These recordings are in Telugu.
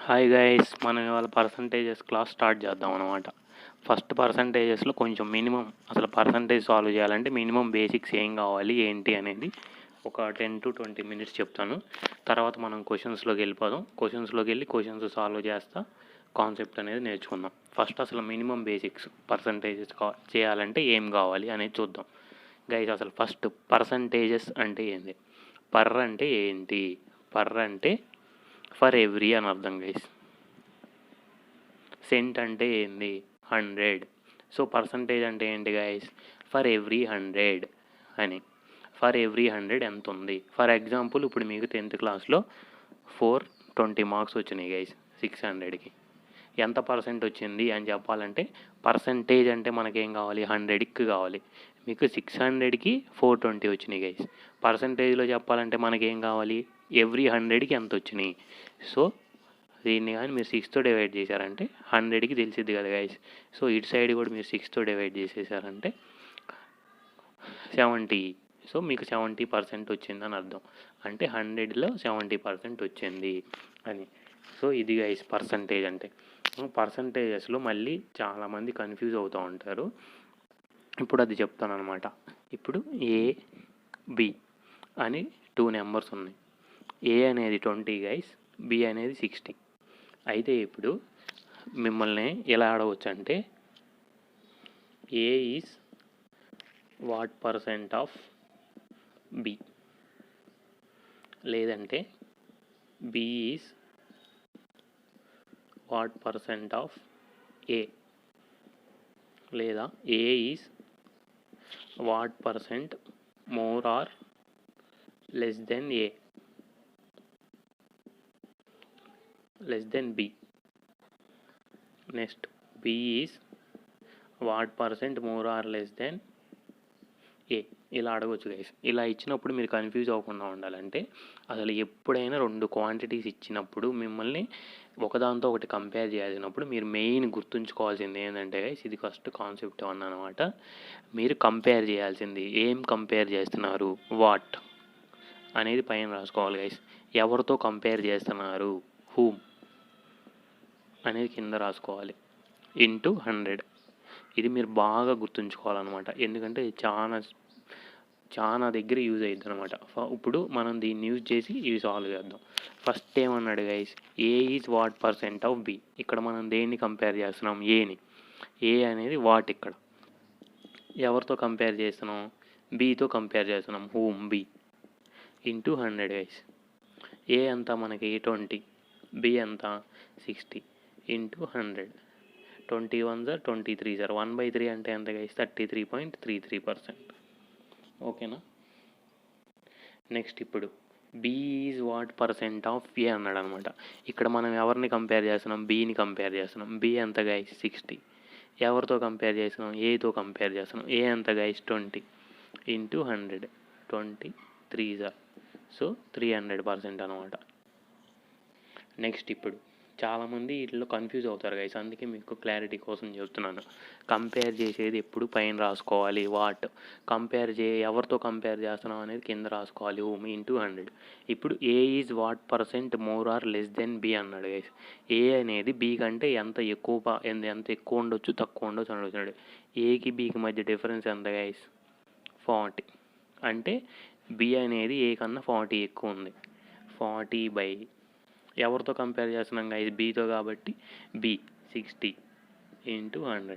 హాయ్ గైస్, మనం ఇవాళ పర్సంటేజెస్ క్లాస్ స్టార్ట్ చేద్దాం అనమాట. ఫస్ట్ పర్సంటేజెస్లో కొంచెం మినిమం అసలు పర్సంటేజ్ సాల్వ్ చేయాలంటే మినిమం బేసిక్స్ ఏం కావాలి ఏంటి అనేది ఒక 10 to 20 మినిట్స్ చెప్తాను. తర్వాత మనం క్వశ్చన్స్లోకి వెళ్ళిపోదాం. క్వశ్చన్స్లోకి వెళ్ళి క్వశ్చన్స్ సాల్వ్ చేస్తా కాన్సెప్ట్ అనేది నేర్చుకుందాం. ఫస్ట్ అసలు మినిమం బేసిక్స్ పర్సంటేజెస్ చేయాలంటే ఏం కావాలి అనేది చూద్దాం. గైస్, అసలు ఫస్ట్ పర్సంటేజెస్ అంటే ఏంటి? పర్ అంటే ఏంటి? పర్ అంటే ఫర్ ఎవ్రీ అని అర్థం గైస్. సెంట్ అంటే ఏంది? 100. సో పర్సంటేజ్ అంటే ఏంటి గైస్? ఫర్ ఎవ్రీ 100 అని. ఫర్ ఎవ్రీ 100 ఎంత ఉంది? ఫర్ ఎగ్జాంపుల్ ఇప్పుడు మీకు 10th క్లాస్లో 420 మార్క్స్ వచ్చినాయి గైస్ 600కి. ఎంత పర్సెంట్ వచ్చింది అని చెప్పాలంటే పర్సంటేజ్ అంటే మనకేం కావాలి? 100కి కావాలి. మీకు 600కి 420 వచ్చినాయి గైస్. పర్సంటేజ్లో చెప్పాలంటే మనకేం కావాలి? ఎవ్రీ 100కి ఎంత వచ్చినాయి. సో దీన్ని కానీ మీరు 6తో డివైడ్ చేశారంటే 100కి తెలిసిద్ది కదా గైస్. సో ఇటు సైడ్ కూడా మీరు 6తో డివైడ్ చేసేసారంటే 70. సో మీకు 70% వచ్చిందని అర్థం. అంటే 100లో 70% వచ్చింది అని. సో ఇది గైస్ పర్సంటేజ్ అంటే. పర్సంటేజెస్లో మళ్ళీ చాలామంది కన్ఫ్యూజ్ అవుతూ ఉంటారు. ఇప్పుడు అది చెప్తాను అనమాట. ఇప్పుడు ఏ బి అని 2 నెంబర్స్ ఉన్నాయి. ఏ అనేది 20 గైస్, బి అనేది 60. అయితే ఇప్పుడు మిమ్మల్ని ఎలా అడగవచ్చు అంటే A is what percent of B, లేదంటే B is what percent of A, లేదా A is what percent more or less than A, less than B. Next B is what percent more or less than A. ఇలా అడగవచ్చు గైస్. ఇలా ఇచ్చినప్పుడు మీరు కన్ఫ్యూజ్ అవ్వకుండా ఉండాలంటే అసలు ఎప్పుడైనా 2 క్వాంటిటీస్ ఇచ్చినప్పుడు మిమ్మల్ని ఒకదాంతో ఒకటి కంపేర్ చేయాల్సినప్పుడు మీరు మెయిన్ గుర్తుంచుకోవాల్సింది ఏంటంటే గైస్, ఇది ఫస్ట్ కాన్సెప్ట్ 1 అనమాట. మీరు కంపేర్ చేయాల్సింది ఏం కంపేర్ చేస్తున్నారు? వాట్ అనేది పైన రాసుకోవాలి గైస్. ఎవరితో కంపేర్ చేస్తున్నారు? హూమ్ అనేది కింద రాసుకోవాలి. ఇంటూ 100. ఇది మీరు బాగా గుర్తుంచుకోవాలన్నమాట. ఎందుకంటే చాలా దగ్గర యూజ్ అవుతుంది అనమాట. ఇప్పుడు మనం దీన్ని యూజ్ చేసి ఇవి సాల్వ్ చేద్దాం. ఫస్ట్ ఏమన్నాడు guys? A is what percent of B. ఇక్కడ మనం దేన్ని కంపేర్ చేస్తున్నాం? ఏని. ఏ అనేది వాట్. ఇక్కడ ఎవరితో కంపేర్ చేస్తున్నాం? బితో కంపేర్ చేస్తున్నాం. Whom, B. Into 100 guys. A ఎంత మనకి? 20. బి ఎంత? 60. ఇంటూ 100. 21 సార్ 23 సార్ 1/3 అంటే ఎంత గైస్? 33.33%. ఓకేనా? నెక్స్ట్ ఇప్పుడు B is what percent of A అన్నాడు అనమాట. ఇక్కడ మనం ఎవరిని కంపేర్ చేస్తున్నాం? బిని కంపేర్ చేస్తున్నాం. బి ఎంత గైస్? 60. ఎవరితో కంపేర్ చేస్తున్నాం? ఏతో కంపేర్ చేస్తున్నాం. ఏ ఎంత గైస్? 20. ఇంటూ 100. 23 సార్ సో 300% అనమాట. నెక్స్ట్ ఇప్పుడు చాలామంది వీటిలో కన్ఫ్యూజ్ అవుతారు గైస్. అందుకే మీకు క్లారిటీ కోసం చెప్తున్నాను. కంపేర్ చేసేది ఎప్పుడు పైన రాసుకోవాలి వాట్. ఎవరితో కంపేర్ చేస్తున్నాం అనేది కింద రాసుకోవాలి హూమ్ ఇంటూ 100. ఇప్పుడు A is what percent more or less than B అన్నాడు గైస్. ఏ అనేది బి కంటే ఎంత ఎక్కువ ఉండొచ్చు తక్కువ ఉండొచ్చు అడుగుతున్నాడు. ఏకి బికి మధ్య డిఫరెన్స్ ఎంత గైస్? 40. అంటే బి అనేది ఏ కన్నా 40 ఎక్కువ ఉంది. 40 ఎవరితో కంపేర్ చేస్తున్నాం గైస్? బీతో కాబట్టి బి 60 ఇంటూ 100.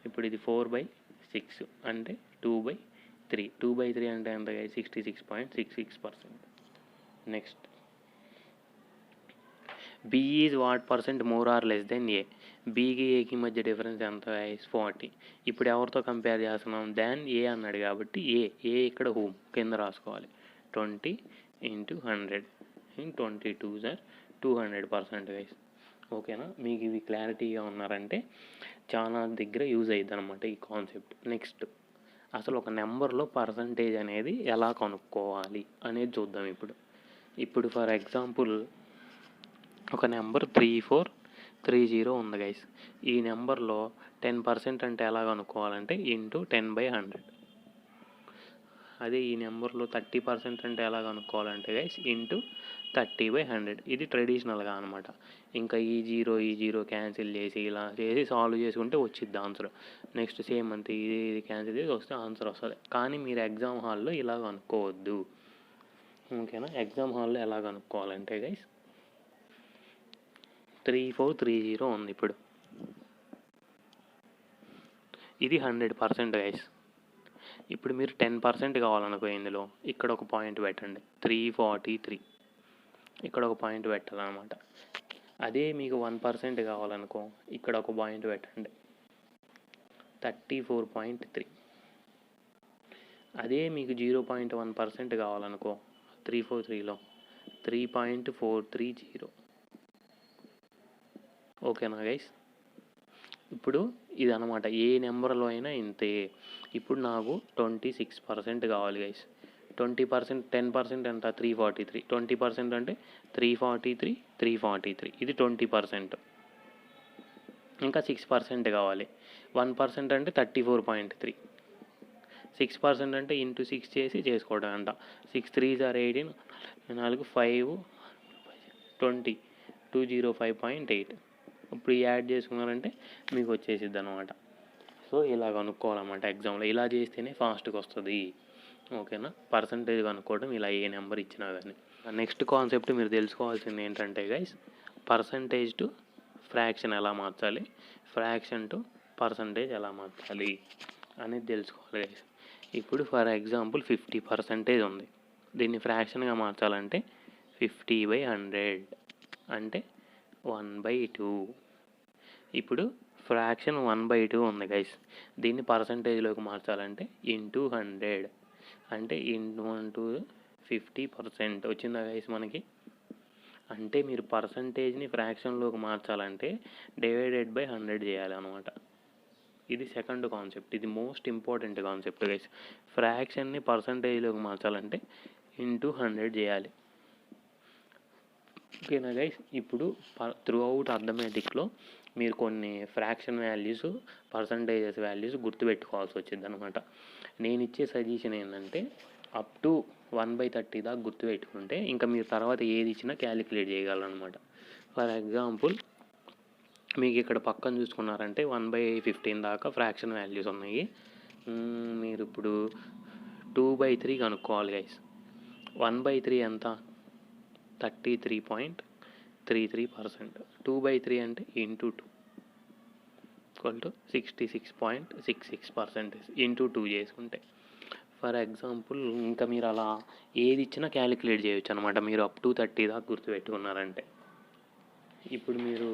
ఇప్పుడు ఇది 4/6 అంటే 2/3. 2/3 అంటే ఎంత guys? 66.66%. Next B is what percent more or less than A. బీకి ఏకి మధ్య డిఫరెన్స్ ఎంత గైస్? 40. ఇప్పుడు ఎవరితో కంపేర్ చేస్తున్నాం? దాన్ ఏ అన్నాడు కాబట్టి ఏ ఇక్కడ హోమ్ కింద రాసుకోవాలి. 20 ఇంటూ 100. 22 sir 200% guys. ఓకేనా? మీకు ఇవి క్లారిటీగా ఉన్నారంటే చాలా దగ్గర యూజ్ అవుతుంది అనమాట ఈ కాన్సెప్ట్. నెక్స్ట్ అసలు ఒక నెంబర్లో పర్సంటేజ్ అనేది ఎలా కనుక్కోవాలి అనేది చూద్దాం. ఇప్పుడు ఫర్ ఎగ్జాంపుల్ ఒక నెంబర్ 3430 ఉంది గైస్. ఈ నెంబర్లో 10% అంటే ఎలా కనుక్కోవాలంటే ఇంటూ 10/100. అదే ఈ నెంబర్లో 30% అంటే ఎలా కనుక్కోవాలంటే గైస్ ఇంటూ 30/100. ఇది ట్రెడిషనల్గా అనమాట. ఇంకా ఈ జీరో క్యాన్సిల్ చేసి ఇలా చేసి సాల్వ్ చేసుకుంటే వచ్చిద్ది ఆన్సర్. నెక్స్ట్ సేమ్ అంతే, ఇది క్యాన్సిల్ చేసి వస్తే ఆన్సర్ వస్తుంది. కానీ మీరు ఎగ్జామ్ హాల్లో ఇలా కనుక్కోవద్దు. ఓకేనా? ఎగ్జామ్ హాల్లో ఎలా కనుక్కోవాలంటే గైస్ 3430 ఉంది. ఇప్పుడు ఇది 100% గైస్. ఇప్పుడు మీరు 10% కావాలనుకో ఇందులో ఇక్కడ ఒక పాయింట్ పెట్టండి, 343 ఇక్కడ ఒక పాయింట్ పెట్టాలన్నమాట. అదే మీకు 1% కావాలనుకో ఇక్కడ ఒక పాయింట్ పెట్టండి, 34.3. అదే మీకు 0.1% కావాలనుకో 343లో 3.430. ఓకేనా గైస్? ఇప్పుడు ఇది అనమాట, ఏ నెంబర్లో అయినా ఇంతే. ఇప్పుడు నాకు 26% కావాలి గైస్. 20%, 10% ఎంత? 343. 20% అంటే 343. ఇది 20%. ఇంకా 6% కావాలి. 1% అంటే 34.3. 6% అంటే ఇంటూ 6 చేసి చేసుకోవడం అంట. 6 3s are 18, 4 5 20, 205.8. ఇప్పుడు యాడ్ చేసుకున్నారంటే మీకు వచ్చేసిద్ది అనమాట. సో ఇలా కనుక్కోవాలన్నమాట ఎగ్జామ్లో. ఇలా చేస్తేనే ఫాస్ట్గా వస్తుంది. ఓకేనా? పర్సంటేజ్ కనుక్కోవడం ఇలా ఏ నెంబర్ ఇచ్చినా కానీ. నెక్స్ట్ కాన్సెప్ట్ మీరు తెలుసుకోవాల్సింది ఏంటంటే గైస్, పర్సంటేజ్ టు ఫ్రాక్షన్ ఎలా మార్చాలి, ఫ్రాక్షన్ టు పర్సంటేజ్ ఎలా మార్చాలి అనేది తెలుసుకోవాలి గైస్. ఇప్పుడు ఫర్ ఎగ్జాంపుల్ 50% ఉంది. దీన్ని ఫ్రాక్షన్గా మార్చాలంటే 50/100 అంటే 1/2. ఇప్పుడు ఫ్రాక్షన్ 1/2 ఉంది గైస్. దీన్ని పర్సంటేజ్లోకి మార్చాలంటే ఇంటూ 100 అంటే ఇంటూ 50% వచ్చిందా గైస్ మనకి? అంటే మీరు పర్సంటేజ్ని ఫ్రాక్షన్లోకి మార్చాలంటే /100 చేయాలన్నమాట. ఇది సెకండ్ కాన్సెప్ట్. ఇది మోస్ట్ ఇంపార్టెంట్ కాన్సెప్ట్ గైస్. ఫ్రాక్షన్ని పర్సంటేజ్లోకి మార్చాలంటే ఇంటూ 100 చేయాలి. ఓకేనా గైస్? ఇప్పుడు త్రూ అవుట్ అర్థమెటిక్లో మీరు కొన్ని ఫ్రాక్షన్ వాల్యూస్, పర్సంటేజెస్ వాల్యూస్ గుర్తుపెట్టుకోవాల్సి వచ్చింది అనమాట. నేను ఇచ్చే సజెషన్ ఏంటంటే అప్ టు 1/30 దాకా గుర్తుపెట్టుకుంటే ఇంకా మీరు తర్వాత ఏది ఇచ్చినా క్యాలిక్యులేట్ చేయగలరనమాట. ఫర్ ఎగ్జాంపుల్ మీకు ఇక్కడ పక్కన చూసుకున్నారంటే 1/15 దాకా ఫ్రాక్షన్ వాల్యూస్ ఉన్నాయి. మీరు ఇప్పుడు 2/3 కనుక్కోవాలి గైస్. 1/3 ఎంత? 33.33%. 2/3 అంటే ఇంటూ 2 66.66% ఇంటూ 2 చేసుకుంటే. ఫర్ ఎగ్జాంపుల్ ఇంకా మీరు అలా ఏది ఇచ్చినా క్యాలిక్యులేట్ చేయొచ్చు అనమాట, మీరు అప్ టు 30 దాకా గుర్తుపెట్టుకున్నారంటే. ఇప్పుడు మీరు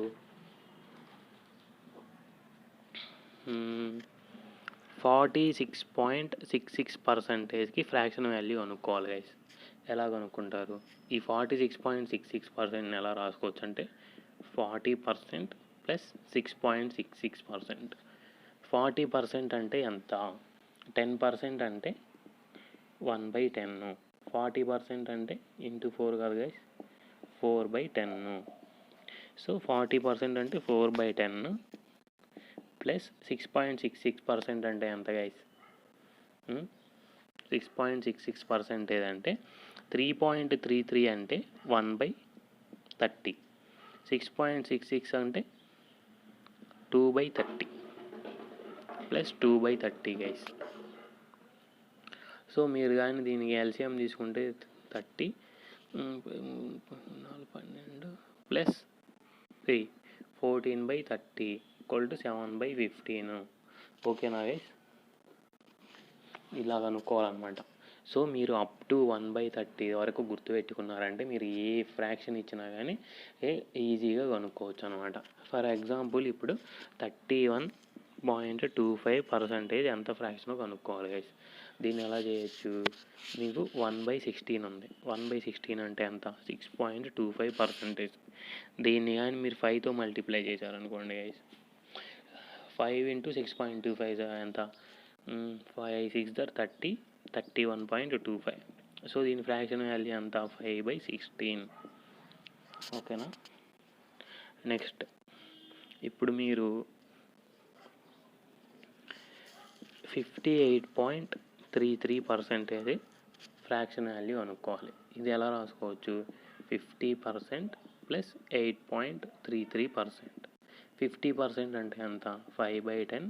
46.66%కి ఫ్రాక్షన్ వాల్యూ కనుక్కోవాలి గైస్. ఎలా కనుక్కుంటారు? ఈ 46.66% ఎలా రాసుకోవచ్చు అంటే 40% ప్లస్ 6.66%. 40% అంటే ఎంత? 10% అంటే 1/10. 40% అంటే ఇంటూ 4 కదా గైస్, 4/10. సో 40% అంటే 4/10 ప్లస్ 6.66% అంటే ఎంత గైస్? 6.66% ఏదంటే 3.33 అంటే 1/30. 6.66 అంటే 2/30 ప్లస్ 2/30 గైస్. సో మీరు కానీ దీనికి ఎల్సిఎం తీసుకుంటే 30 12 ప్లస్ 3 14/30 = 7/15. ఓకేనా గైస్? ఇలా కనుక్కోవాలన్నమాట. సో మీరు అప్ టు 1/30 వరకు గుర్తుపెట్టుకున్నారంటే మీరు ఏ ఫ్రాక్షన్ ఇచ్చినా కానీ ఈజీగా కనుక్కోవచ్చు అనమాట. ఫర్ ఎగ్జాంపుల్ ఇప్పుడు 31.25% ఎంత ఫ్రాక్షనో కనుక్కోవాలి గైస్. దీన్ని ఎలా చేయొచ్చు? మీకు 1/16 ఉంది. 1/16 అంటే ఎంత? 6.25%. దీన్ని కానీ మీరు 5తో మల్టిప్లై చేశారనుకోండి గైస్, 5 × 6.25 ఎంత? 5 6 30, 31.25. సో దీని ఫ్రాక్షన్ వాల్యూ ఎంత? 5/16. ఓకేనా? నెక్స్ట్ ఇప్పుడు మీరు 58.32 0.33% ఫ్రాక్షన్ వాల్యూ అనుకోవాలి. ఇది ఎలా రాసుకోవచ్చు? 50% ప్లస్ 8.33%. 50% అంటే ఎంత? 5/10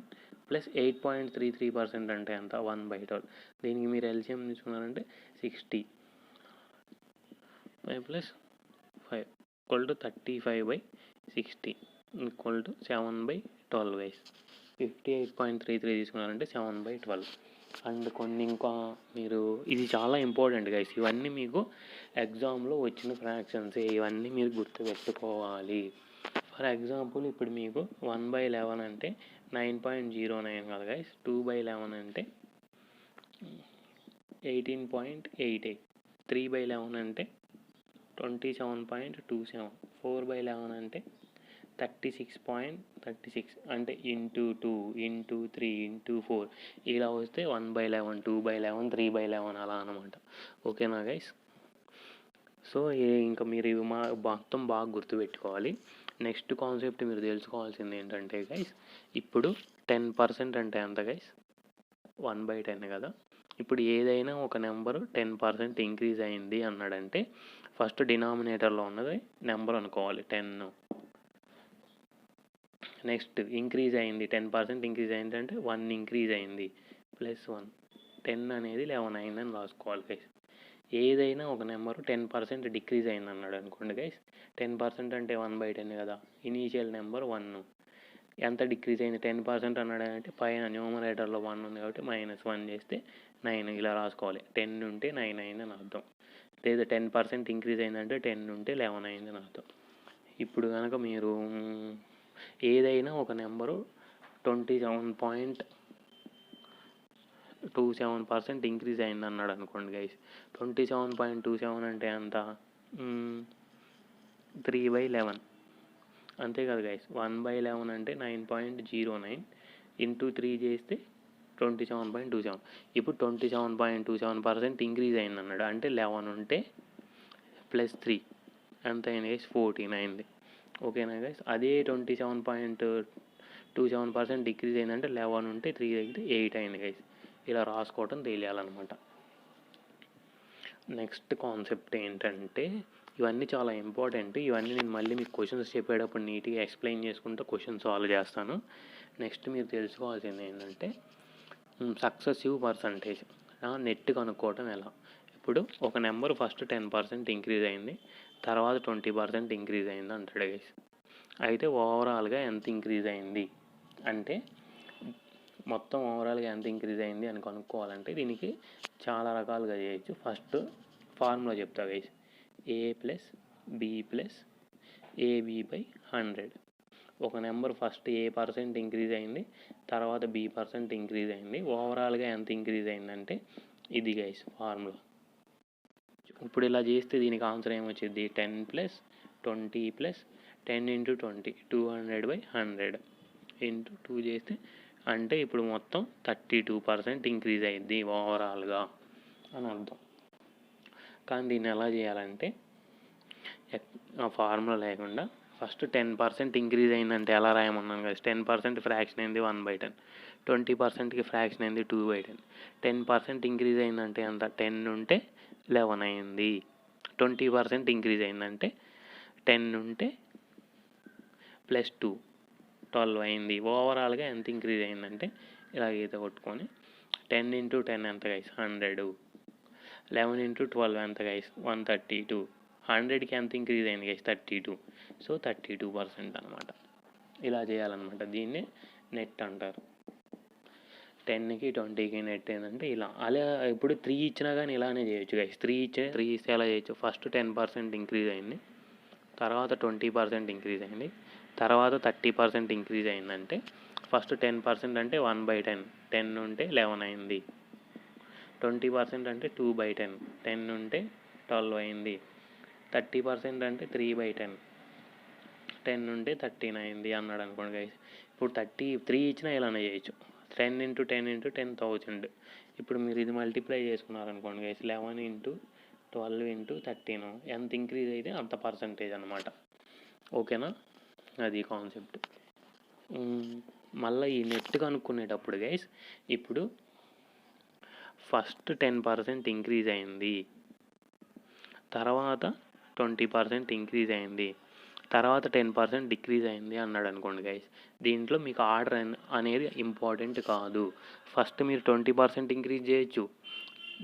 ప్లస్ 8.33% అంటే ఎంత? 1/12. దీనికి మీరు ఎల్సిఎం తీసుకున్నారంటే 60 ప్లస్ 5 35/60 7/12 గైస్. 58.33 తీసుకున్నారంటే 7/12. అండ్ కొన్ని ఇంకా మీరు ఇది చాలా ఇంపార్టెంట్ గైస్. ఇవన్నీ మీకు ఎగ్జామ్లో వచ్చిన ఫ్రాక్షన్స్, ఇవన్నీ మీరు గుర్తుపెట్టుకోవాలి. ఫర్ ఎగ్జాంపుల్ ఇప్పుడు మీకు 1/11 అంటే 9.09 కదా గైస్. 2/11 అంటే 18.88. 3/11 అంటే 27.27. 4/11 అంటే 36.36 అంటే ఇంటూ 2 ఇంటూ 3 ఇంటూ 4 ఇలా వస్తే 1/11 2/11 3/11 అలా అనమాట. ఓకేనా గైస్? సో ఇంకా మీరు ఇవి మొత్తం బాగా గుర్తుపెట్టుకోవాలి. నెక్స్ట్ కాన్సెప్ట్ మీరు తెలుసుకోవాల్సింది ఏంటంటే గైస్, ఇప్పుడు 10% అంటే ఎంత గైస్? 1/10 కదా. ఇప్పుడు ఏదైనా ఒక నెంబరు 10% ఇంక్రీజ్ అయింది అన్నాడంటే ఫస్ట్ డినామినేటర్లో ఉన్నది నెంబర్ అనుకోవాలి 10. నెక్స్ట్ ఇంక్రీజ్ అయింది 10% ఇంక్రీజ్ అయింది అంటే 1 ఇంక్రీజ్ అయింది ప్లస్ 1 10 అనేది 11 అయిందని రాసుకోవాలి గైస్. ఏదైనా ఒక నెంబరు 10% డిక్రీజ్ అయింది అన్నాడు అనుకోండి గైస్. 10% అంటే 1/10 కదా. ఇనీషియల్ నెంబర్ 1 ఎంత డిక్రీజ్ అయింది? 10% అన్నాడు అంటే పైన న్యూమరేటర్లో 1 ఉంది కాబట్టి -1 చేస్తే 9 ఇలా రాసుకోవాలి. 10 ఉంటే 9 అయిందని అర్థం. లేదా 10% ఇంక్రీజ్ అయిందంటే 10 ఉంటే 11 అయిందని అర్థం. ఇప్పుడు కనుక మీరు ఏదైనా ఒక నెంబరు 27.27% ఇంక్రీజ్ అయింది అన్నాడు అనుకోండి గైస్. 27.27 అంటే ఎంత? 3/11 అంతే కదా గైస్. 1/11 అంటే 9.09 ఇంటూ 3 చేస్తే 27.27. ఇప్పుడు 27.27% ఇంక్రీజ్ అయింది అన్నాడు అంటే 11 ఉంటే ప్లస్ 3 ఎంత అయింది గైస్? 14 అయింది. ఓకేనా గైస్? అదే 27.27% డిక్రీజ్ అయిందంటే 11 ఉంటే 3 దగ్గర 8 అయింది గైస్. ఇలా రాసుకోవటం తెలియాలన్నమాట. నెక్స్ట్ కాన్సెప్ట్ ఏంటంటే ఇవన్నీ చాలా ఇంపార్టెంట్. ఇవన్నీ నేను మళ్ళీ మీకు క్వశ్చన్స్ చెప్పేటప్పుడు నీట్గా ఎక్స్ప్లెయిన్ చేసుకుంటూ క్వశ్చన్ సాల్వ్ చేస్తాను. నెక్స్ట్ మీరు తెలుసుకోవాల్సింది ఏంటంటే సక్సెసివ్ పర్సంటేజ్ నెట్ కనుక్కోవటం ఎలా. ఇప్పుడు ఒక నెంబర్ ఫస్ట్ 10% ఇంక్రీజ్ అయింది, తర్వాత 20% ఇంక్రీజ్ అయింది అంటాడు గైస్. అయితే ఓవరాల్గా ఎంత ఇంక్రీజ్ అయింది అంటే మొత్తం ఓవరాల్గా ఎంత ఇంక్రీజ్ అయింది అని కనుక్కోవాలంటే దీనికి చాలా రకాలుగా చేయొచ్చు. ఫస్ట్ ఫార్ములా చెప్తా guys. a plus B plus AB/100. ఒక నెంబర్ ఫస్ట్ A% ఇంక్రీజ్ అయింది, తర్వాత B% ఇంక్రీజ్ అయింది. ఓవరాల్గా ఎంత ఇంక్రీజ్ అయిందంటే ఇది గైస్ ఫార్ములా. ఇప్పుడు ఇలా చేస్తే దీనికి ఆన్సర్ ఏమొచ్చింది? 10 ప్లస్ 20 ప్లస్ 10 ఇంటూ 20 200/100 ఇంటూ 2 చేస్తే అంటే ఇప్పుడు మొత్తం 32% ఇంక్రీజ్ అయింది ఓవరాల్గా అని అర్థం. కానీ దీన్ని ఎలా చేయాలంటే ఆ ఫార్ములా లేకుండా ఫస్ట్ 10% ఇంక్రీజ్ అయిందంటే ఎలా రాయమన్నాను కదా. 10% ఫ్రాక్షన్ అయింది 1/10. 20%కి ఫ్రాక్షన్ అయింది 2/10. 10% ఇంక్రీజ్ అయిందంటే ఎంత? 10 ఉంటే 11 అయింది. 20% ఇంక్రీజ్ అయిందంటే 10 ఉంటే ప్లస్ 2 12 అయింది. ఓవరాల్గా ఎంత ఇంక్రీజ్ అయిందంటే ఇలా గీత కొట్టుకొని 10 ఇంటూ 10 ఎంత గైస్? 100. 11 ఇంటూ 12 ఎంత గైస్? 132. 100కి ఎంత ఇంక్రీజ్ అయింది గైస్? 32. సో 32% అనమాట. ఇలా చేయాలన్నమాట. దీన్నే నెట్ అంటారు. 10కి 20కి నెట్ ఏంటంటే ఇలా. అలా ఇప్పుడు 3 ఇచ్చినా కానీ ఇలానే చేయొచ్చు గైస్. 3 ఇస్తే ఎలా చేయొచ్చు? ఫస్ట్ 10% ఇంక్రీజ్ అయింది, తర్వాత 20% ఇంక్రీజ్ అయింది, తర్వాత 30% ఇంక్రీజ్ అయిందంటే ఫస్ట్ 10% అంటే 1/10. 10 ఉంటే 11 అయింది. 20% అంటే 2/10. 10 ఉంటే 12 అయింది. 30% అంటే 3/10. 10 ఉంటే 13 అయింది అన్నాడు అనుకోండి గైస్. ఇప్పుడు 3 ఇచ్చినా ఇలానే చేయొచ్చు. 10 ఇంటూ 10 ఇంటూ 10,000. ఇప్పుడు మీరు ఇది మల్టిప్లై చేసుకున్నారనుకోండి గైస్. 11 ఇంటూ 12 ఇంటూ 13 ఎంత ఇంక్రీజ్ అయితే అంత పర్సంటేజ్ అనమాట. ఓకేనా? అది కాన్సెప్ట్. మళ్ళీ ఈ నెట్ కనుక్కునేటప్పుడు గైస్ ఇప్పుడు ఫస్ట్ 10% ఇంక్రీజ్ అయింది, తర్వాత 20% ఇంక్రీజ్ అయింది, తర్వాత 10% డిక్రీజ్ అయింది అన్నాడు అనుకోండి గైస్. దీంట్లో మీకు ఆర్డర్ అనేది ఇంపార్టెంట్ కాదు. ఫస్ట్ మీరు 20% ఇంక్రీజ్ చేయొచ్చు,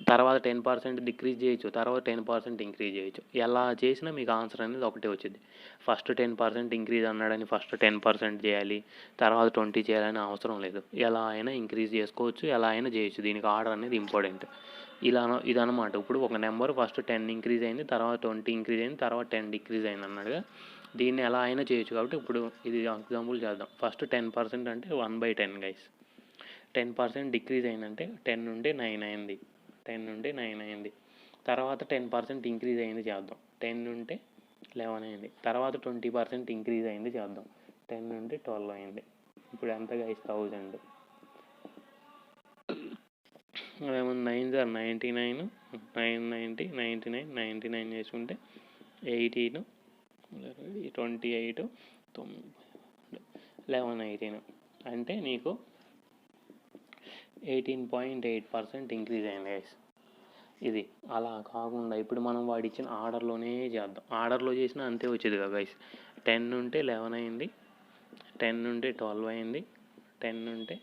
తర్వాత 10% డిక్రీజ్ చేయొచ్చు, తర్వాత 10% ఇంక్రీజ్ చేయొచ్చు. ఎలా చేసినా మీకు ఆన్సర్ అనేది ఒకటే వచ్చింది. ఫస్ట్ 10% ఇంక్రీజ్ అన్నాడని ఫస్ట్ 10% చేయాలి, తర్వాత 20 చేయాలని అవసరం లేదు. ఎలా అయినా ఇంక్రీజ్ చేసుకోవచ్చు, ఎలా అయినా చేయొచ్చు. దీనికి ఆర్డర్ అనేది ఇంపార్టెంట్. ఇదనమాట. ఇప్పుడు ఒక నెంబర్ ఫస్ట్ 10 ఇంక్రీజ్ అయింది, తర్వాత 20 ఇంక్రీజ్ అయింది, తర్వాత 10 డిక్రీజ్ అయింది అన్నాడుగా. దీన్ని ఎలా అయినా చేయొచ్చు. కాబట్టి ఇప్పుడు ఇది ఎగ్జాంపుల్ చేద్దాం. ఫస్ట్ 10% అంటే 1/10 గైస్. 10% డిక్రీజ్ అయిందంటే 10 నుండి 9 అయింది, 10 నుండి 9 అయింది. తర్వాత 10% ఇంక్రీజ్ అయింది చేద్దాం, 10 నుండి 11 అయింది. తర్వాత 20% ఇంక్రీజ్ అయింది చేద్దాం, 10 నుండి 12 అయింది. ఇప్పుడు ఎంత గైస్? 1000. 9 సార్ 99, 990, 99, 99 చేసుకుంటే 18, 28, 11, 18 అంటే నీకు 18.8% ఇంక్రీజ్ అయింది గైస్. ఇది అలా కాకుండా ఇప్పుడు మనం వాడు ఇచ్చిన ఆర్డర్లోనే చేద్దాం. ఆర్డర్లో చేసినా అంతే వచ్చేది కదా గైస్. 10 నుండి 11 అయింది, 10 నుండి 12 అయింది, 10 నుండి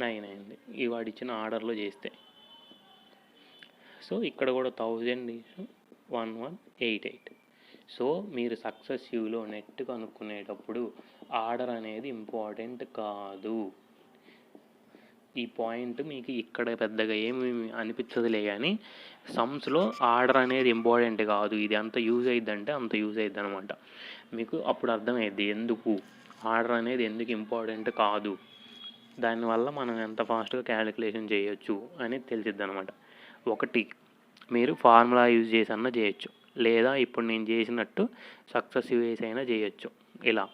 9 అయింది. ఈ వాడు ఇచ్చిన ఆర్డర్లో చేస్తే. సో ఇక్కడ కూడా 1000:1188. సో మీరు సక్సెసివ్లో నెట్ కనుక్కునేటప్పుడు ఆర్డర్ అనేది ఇంపార్టెంట్ కాదు. ఈ పాయింట్ మీకు ఇక్కడ పెద్దగా ఏమి అనిపించదులే, కానీ సమ్స్లో ఆర్డర్ అనేది ఇంపార్టెంట్ కాదు. ఇది అంత యూజ్ అయిద్దంటే అంత యూజ్ అయిద్ది అనమాట. మీకు అప్పుడు అర్థమైద్ది ఎందుకు ఆర్డర్ అనేది ఎందుకు ఇంపార్టెంట్ కాదు, దానివల్ల మనం ఎంత ఫాస్ట్గా క్యాలిక్యులేషన్ చేయొచ్చు అనేది తెలిసిద్ది అనమాట. ఒకటి, మీరు ఫార్ములా యూజ్ చేసి అన్నా చేయొచ్చు, లేదా ఇప్పుడు నేను చేసినట్టు సక్సెసివ్ వేసి అయినా చేయొచ్చు. ఇలా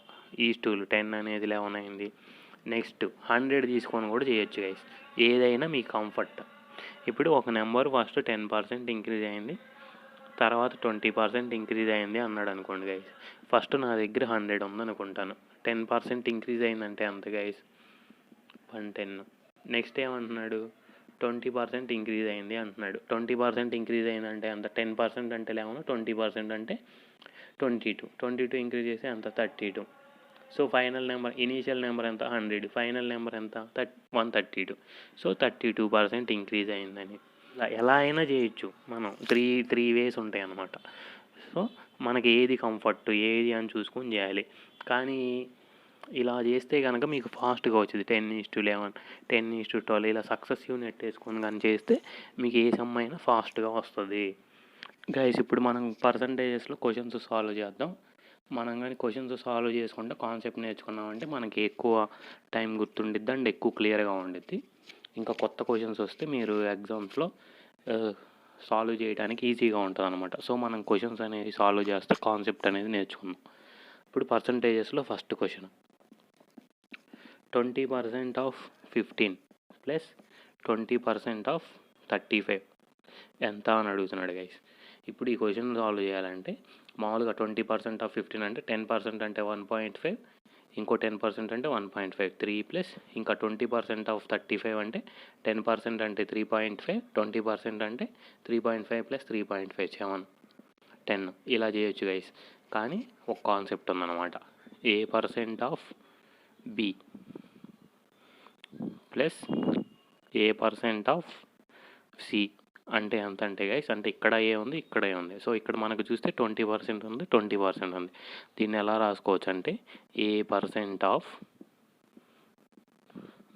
ఈస్టూలు 10 అనేది 11 అయింది. నెక్స్ట్ 100 తీసుకొని కూడా చేయొచ్చు గైస్. ఏదైనా మీ కంఫర్ట్. ఇప్పుడు ఒక నెంబర్ ఫస్ట్ 10% ఇంక్రీజ్ అయింది, తర్వాత 20% ఇంక్రీజ్ అయింది అన్నాడు అనుకోండి గైస్. ఫస్ట్ నా దగ్గర 100 ఉందనుకుంటాను. 10% ఇంక్రీజ్ అయిందంటే అంత గైస్ 110. నెక్స్ట్ ఏమంటున్నాడు? 20% ఇంక్రీజ్ అయింది అంటున్నాడు. 20% ఇంక్రీజ్ అయిందంటే అంత 10% అంటే 11, 20% అంటే 22. 22 ఇంక్రీజ్ చేస్తే అంత 32. So final number, initial number ఎంత? 100. ఫైనల్ నెంబర్ ఎంత? 132. సో 32% ఇంక్రీజ్ అయిందని. ఎలా అయినా చేయొచ్చు మనం. త్రీ వేస్ ఉంటాయి అన్నమాట. సో మనకి ఏది కంఫర్ట్ ఏది అని చూసుకొని చేయాలి. కానీ ఇలా చేస్తే కనుక మీకు ఫాస్ట్గా వచ్చింది. 10:11, 10:12 ఇలా సక్సెసివ్ నెట్ వేసుకొని కానీ చేస్తే మీకు ఏ సమ్ అయినా ఫాస్ట్గా వస్తుంది గైస్. ఇప్పుడు మనం పర్సంటేజెస్లో క్వశ్చన్స్ సాల్వ్ చేద్దాం. మనం కానీ క్వశ్చన్స్ సాల్వ్ చేసుకుంటే కాన్సెప్ట్ నేర్చుకున్నామంటే మనకి ఎక్కువ టైం గుర్తుండిద్ది అండ్ ఎక్కువ క్లియర్గా ఉండిద్ది. ఇంకా కొత్త క్వశ్చన్స్ వస్తే మీరు ఎగ్జామ్స్లో సాల్వ్ చేయడానికి ఈజీగా ఉంటుంది అనమాట. సో మనం క్వశ్చన్స్ అనేది సాల్వ్ చేస్తే కాన్సెప్ట్ అనేది నేర్చుకుందాం. ఇప్పుడు పర్సంటేజెస్లో first question, 20% of 15 plus 20% of 35 ఎంత అని అడుగుతున్నాడు గైస్. ఇప్పుడు ఈ క్వశ్చన్ సాల్వ్ చేయాలంటే మామూలుగా 20% ఆఫ్ 15 అంటే 10% అంటే 1.5, ఇంకో 10% అంటే 1.5, 3 ప్లస్ ఇంకా 20% ఆఫ్ 35 అంటే 10% అంటే 3.5, 20% అంటే 3.5 ప్లస్ 3.5 7, 10 ఇలా చేయొచ్చు గైస్. కానీ ఒక కాన్సెప్ట్ ఉందన్నమాట. A% of B plus A% of C అంటే ఎంత అంటే గైస్, అంటే ఇక్కడ ఏ ఉంది, ఇక్కడ ఏ ఉంది. సో ఇక్కడ మనకు చూస్తే 20% ఉంది, 20% ఉంది. దీన్ని ఎలా రాసుకోవచ్చు అంటే A% of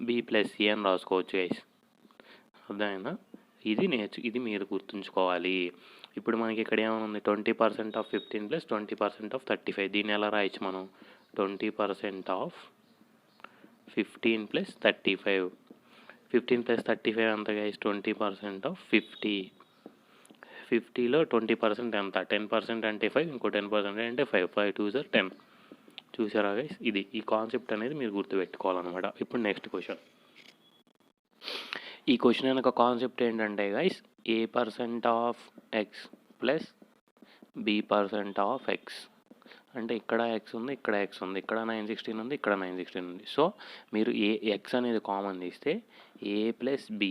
B plus C అని రాసుకోవచ్చు గైస్. అర్థమైందా? ఇది మీరు గుర్తుంచుకోవాలి. ఇప్పుడు మనకి ఇక్కడ ఏమైనా 20% ఆఫ్ 15 ప్లస్ 20% ఆఫ్ 35. దీన్ని ఎలా రాయొచ్చు మనం? 20% ఆఫ్ 15 ప్లస్ 35. 15 ప్లస్ 35 ఎంత గైస్? 20% ఆఫ్ 50. 50లో 20% ఎంత? 10% అంటే 5, ఇంకో 10% అంటే 5. 5 2s 10. చూసారా గైస్? ఈ కాన్సెప్ట్ అనేది మీరు గుర్తుపెట్టుకోవాలన్నమాట. ఇప్పుడు నెక్స్ట్ క్వశ్చన్. ఈ క్వశ్చన్ వెనక కాన్సెప్ట్ ఏంటంటే guys, A% of X plus B% of X. అంటే ఇక్కడ ఎక్స్ ఉంది, ఇక్కడ ఎక్స్ ఉంది, ఇక్కడ 916 ఉంది, ఇక్కడ 916 ఉంది. సో మీరు ఎక్స్ అనేది కామన్ తీస్తే A plus B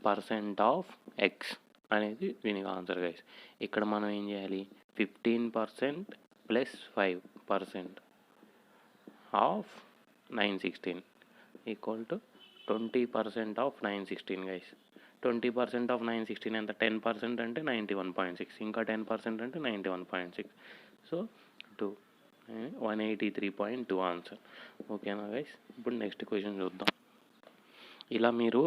percent of X అనేది దీనికి ఆన్సర్ గైస్. ఇక్కడ మనం ఏం చేయాలి, 15% plus 5% of 916 equal to 20% of 916 guys. 20% of 916 ఎంత, 10% అంటే 91.6, ఇంకా 10% అంటే 91.6. So 2 183.2 answer. ఓకేనా గైస్. ఇప్పుడు నెక్స్ట్ క్వశ్చన్ చూద్దాం. ఇలా మీరు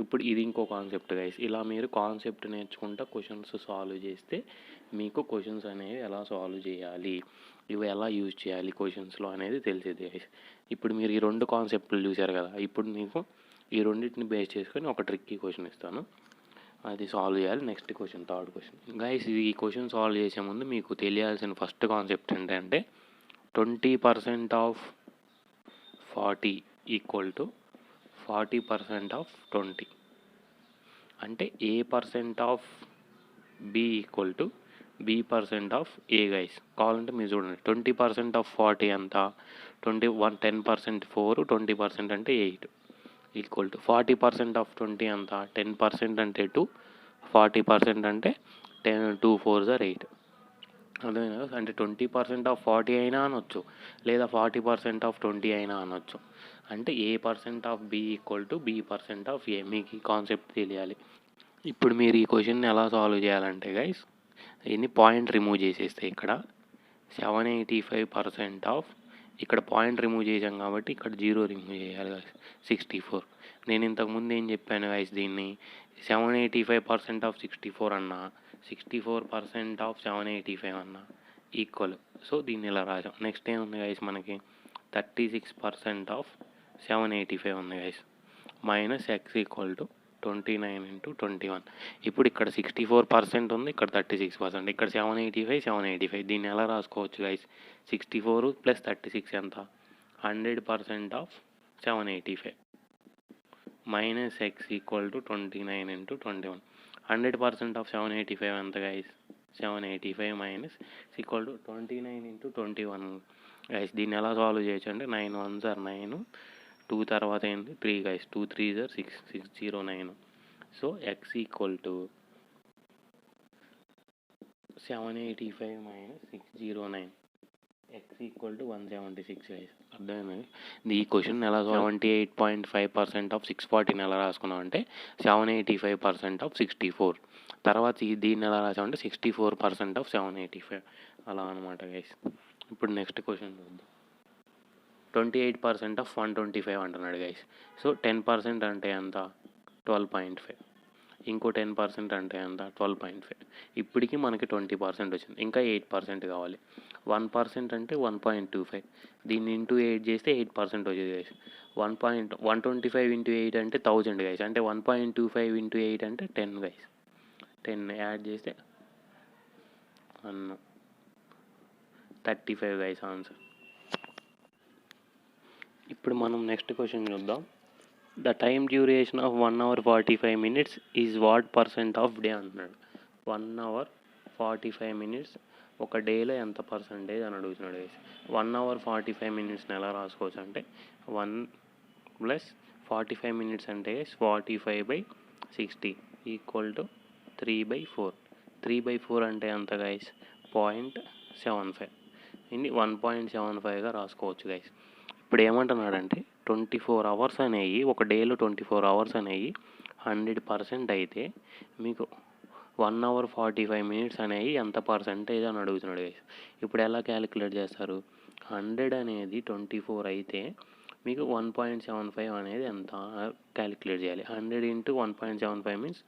ఇప్పుడు ఇది ఇంకో కాన్సెప్ట్ గైస్. ఇలా మీరు కాన్సెప్ట్ నేర్చుకుంటా క్వశ్చన్స్ సాల్వ్ చేస్తే మీకు క్వశ్చన్స్ అనేవి ఎలా సాల్వ్ చేయాలి, ఇవి ఎలా యూజ్ చేయాలి క్వశ్చన్స్లో అనేది తెలిసేది గైస్. ఇప్పుడు మీరు ఈ 2 కాన్సెప్ట్లు చూశారు కదా, ఇప్పుడు మీకు ఈ రెండింటిని బేస్ చేసుకొని ఒక ట్రిక్కీ క్వశ్చన్ ఇస్తాను, అది సాల్వ్ చేయాలి. Next question, third question guys. ఈ క్వశ్చన్ సాల్వ్ చేసే ముందు మీకు తెలియాల్సిన ఫస్ట్ కాన్సెప్ట్ ఏంటంటే 20% ఆఫ్ 40 ఈక్వల్ టు 40% ఆఫ్ 20 అంటే A percent of B equal to B percent of A guys. కావాలంటే మీరు చూడండి, 20% ఆఫ్ 40 ఎంత, 10% 4, 20% అంటే 8 ఈక్వల్ టు 40% ఆఫ్ 20 ఎంత, 10% అంటే 2, 40% అంటే 2 4s are 8. అర్థమైంది కదా. అంటే 20% ఆఫ్ 40 అయినా అనొచ్చు, లేదా 40% ఆఫ్ 20 అయినా అనొచ్చు. అంటే A percent of B equal to B percent of A, మీకు ఈ కాన్సెప్ట్ తెలియాలి. ఇప్పుడు మీరు ఈ క్వశ్చన్ని ఎలా సాల్వ్ చేయాలంటే గైస్, దీన్ని పాయింట్ రిమూవ్ చేసేస్తే ఇక్కడ 785% ఆఫ్, ఇక్కడ పాయింట్ రిమూవ్ చేసాం కాబట్టి ఇక్కడ 0 రిమూవ్ చేయాలి గైస్, 64. నేను ఇంతకుముందు ఏం చెప్పాను గైస్, దీన్ని 785% ఆఫ్ 64 అన్నా, 64% ఆఫ్ 785 అన్నా ఈక్వల్. సో దీన్ని ఇలా రాసాం. నెక్స్ట్ ఏముంది గైస్, మనకి 36% ఆఫ్ 785 ఉంది guys, minus X equal to 29 × 21. ఇప్పుడు ఇక్కడ 64% ఉంది, ఇక్కడ 36%, ఇక్కడ 785 దీన్ని ఎలా రాసుకోవచ్చు గైస్, 64 + 36 ఎంత, 100% of 785 minus X equal to 29 × 21. 100% of 785 ఎంత guys, 785 minus equal to 29 × 21 guys. దీన్ని ఎలా సాల్వ్ చేయొచ్చు అంటే 9 1s are 9, 2 తర్వాత ఏంటి 3 guys, 2 3s are 6, 609. So X equal to 785 minus 609, X equal to 176 guys. అర్థమైంది. ఈ క్వశ్చన్ ఎలా 78.5% ఆఫ్ 640 ఎలా రాసుకున్నాం అంటే 785% ఆఫ్ 64. తర్వాత దీన్ని ఎలా రాసామంటే 64% ఆఫ్ 785 అలా అనమాట గైస్. ఇప్పుడు నెక్స్ట్ క్వశ్చన్ చూద్దాం. 28% ఆఫ్ 125 అంటున్నాడు గైస్. సో 10% అంటే ఎంత, 12.5, ఇంకో 10% అంటే ఎంత, 12.5. ఇప్పటికీ మనకి 20% వచ్చింది, ఇంకా 8% కావాలి. 1% అంటే 1.25, దీన్ని ఇంటూ 8 చేస్తే 8% వచ్చేది గైస్. 125 × 8 అంటే 1000 గైస్, అంటే 1.25 × 8 అంటే 10 గైస్. 10 యాడ్ చేస్తే 35 గైస్ ఆన్సర్. ఇప్పుడు మనం నెక్స్ట్ క్వశ్చన్ చూద్దాం. The time duration of 1 hour 45 minutes is what percent of day అంటున్నాడు. 1 hour 45 minutes ఒక డేలో ఎంత పర్సంటేజ్ అని అడుగుతున్నాడు గైస్. 1 hour 45 minutesని ఎలా రాసుకోవచ్చు అంటే 1 + 45 minutes అంటే 45/60 ఈక్వల్ టు 3/4. 3/4 అంటే ఎంత గైస్, 0.75. ఇది 1.75గా రాసుకోవచ్చు గైస్. ఇప్పుడు ఏమంటున్నాడంటే 24 hours అనేవి, ఒక డేలో 24 hours అనేవి 100% అయితే మీకు 1 hour 45 minutes అనేవి ఎంత పర్సంటేజ్ అని అడుగుతున్నాడు గైస్. ఇప్పుడు ఎలా క్యాలిక్యులేట్ చేస్తారు, 100 అనేది 24 అయితే మీకు 1.75 అనేది ఎంత క్యాలిక్యులేట్ చేయాలి. 100 × 1.75 మీన్స్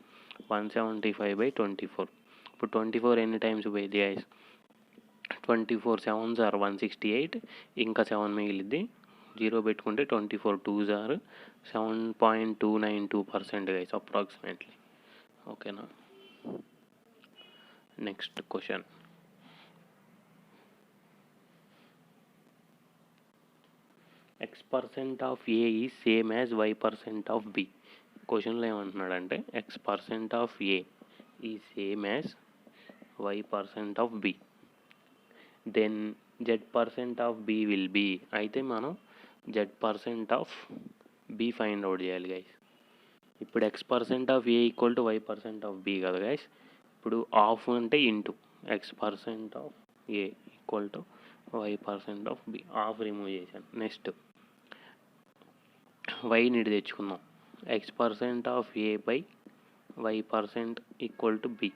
175/24. ఇప్పుడు 24 ఎన్ని టైమ్స్ పోయింది గైస్, 24 7s are 168, ఇంకా 7 మిగిలిద్ది, 0 పెట్టుకుంటే 24 2s are 7.292% గైస్ అప్రాక్సిమేట్లీ. ఓకేనా. Next question. x% of A is same as y% of B. క్వశ్చన్లో ఏమంటున్నాడంటే x% of A is same as y% of B, then z% of B will be. అయితే మనం z% of B find out చేయాలి గైస్. ఇప్పుడు x% of A equal to y% of B కదా గైస్. ఇప్పుడు ఆఫ్ అంటే into x% of A equal to y% of B. Of remove చేశాను. నెక్స్ట్ వైని ఇటు తెచ్చుకుందాం. x% of A by y% equal to B.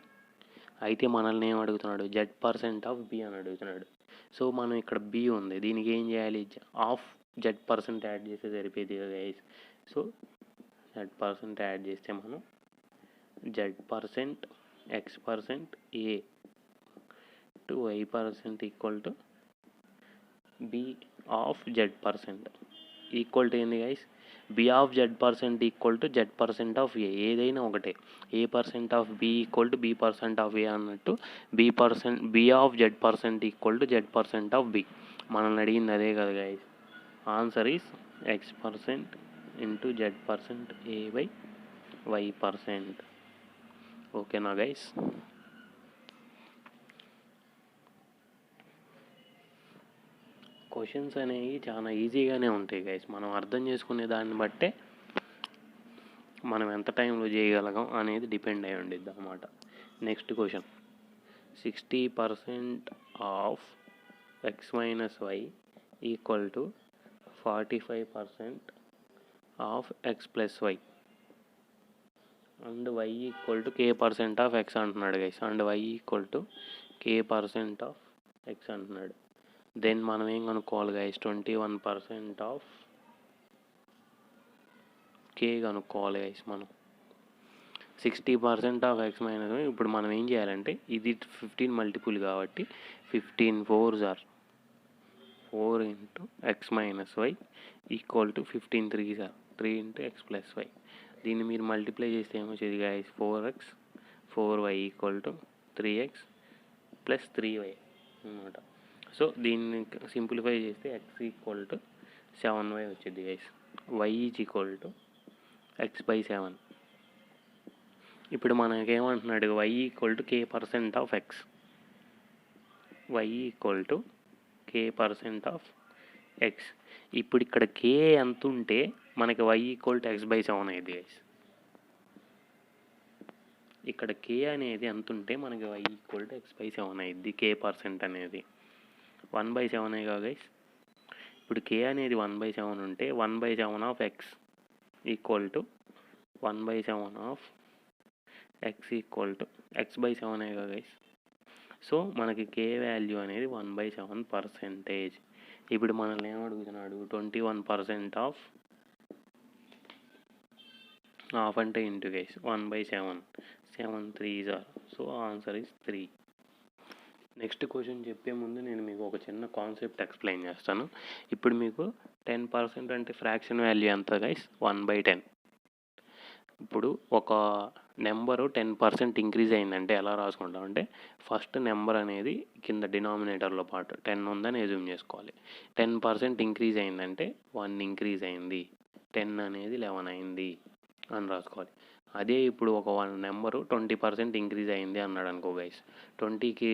అయితే మనల్ని ఏం అడుగుతున్నాడు, z% ఆఫ్ బి అని అడుగుతున్నాడు. సో మనం ఇక్కడ బి ఉంది, దీనికి ఏం చేయాలి, ఆఫ్ z% యాడ్ చేస్తే సరిపోయింది కదా గైస్. సో z% యాడ్ చేస్తే మనం z% x% A to y% equal to B of z% equal to ఏంది guys, B of z% equal to z% of A. ఏదైనా ఒకటే, a% of B equal to b% of A అన్నట్టు B of z% equal to z% of B. మనల్ని అడిగింది అదే కదా guys. Answer is x% into z% A by y%. ఓకేనా గైస్. క్వశ్చన్స్ అనేవి చాలా ఈజీగానే ఉంటాయి గైస్. మనం అర్థం చేసుకునే దాన్ని బట్టే మనం ఎంత టైంలో చేయగలగం అనేది డిపెండ్ అయి ఉండిద్ది అన్నమాట. Next question, 60% of x minus why equal to 45% of x plus y and y equal to k% of x అంటున్నాడు guys. And y equal to k% of x అంటున్నాడు. దెన్ మనం ఏం కనుక్కోవాలి గైస్, 21% ఆఫ్ k కనుక్కోవాలి గైస్. మనం 60% ఆఫ్ x మైనస్ వై. ఇప్పుడు మనం ఏం చేయాలంటే ఇది 15 మల్టిపుల్ కాబట్టి 15 4s or 4 into x minus why equal to 15 3s or 3 into x plus Y. దీన్ని మీరు మల్టిప్లై చేస్తే ఏమొచ్చేది guys, 4x 4y equal to 3x plus 3y అన్నమాట. సో దీన్ని సింప్లిఫై చేస్తే x ఈక్వల్ టు 7y వచ్చింది guys. y is equal to x/7. ఇప్పుడు మనకేమంటున్నాడు, y equal to k% of x. y equal to k% of x. ఇప్పుడు ఇక్కడ k ఎంత ఉంటే మనకి y ఈక్వల్ టు x/7 అయింది గైస్. ఇక్కడ k అనేది ఎంత ఉంటే మనకి y ఈక్వల్ టు x/7 అయింది. k% అనేది 1/7 కదా గైస్. ఇప్పుడు k అనేది 1/7 ఉంటే 1/7 of x equal to 1/7 of x equal to x/7 కదా గైస్. సో మనకి k వాల్యూ అనేది 1/7%. ఇప్పుడు మనల్ని ఏమడుగుతున్నాడు, 21% ఆఫ్ అంటే into guys 1/7 7 3s are. So answer is 3. Next question చెప్పే ముందు నేను మీకు ఒక చిన్న కాన్సెప్ట్ ఎక్స్ప్లెయిన్ చేస్తాను. ఇప్పుడు మీకు 10% అంటే ఫ్రాక్షన్ వాల్యూ ఎంత గైస్, 1/10. ఇప్పుడు ఒక నెంబరు 10% ఇంక్రీజ్ అయిందంటే ఎలా రాసుకుంటాం అంటే, ఫస్ట్ నెంబర్ అనేది కింద డినామినేటర్లో పాటు 10 ఉందని ఎజ్యూమ్ చేసుకోవాలి. 10% ఇంక్రీజ్ అయిందంటే 1 ఇంక్రీజ్ అయింది, 10 అనేది 11 అయింది అని రాసుకోవాలి. అదే ఇప్పుడు ఒక నెంబరు 20% ఇంక్రీజ్ అయింది అన్నాడు అనుకో గైస్, 20కి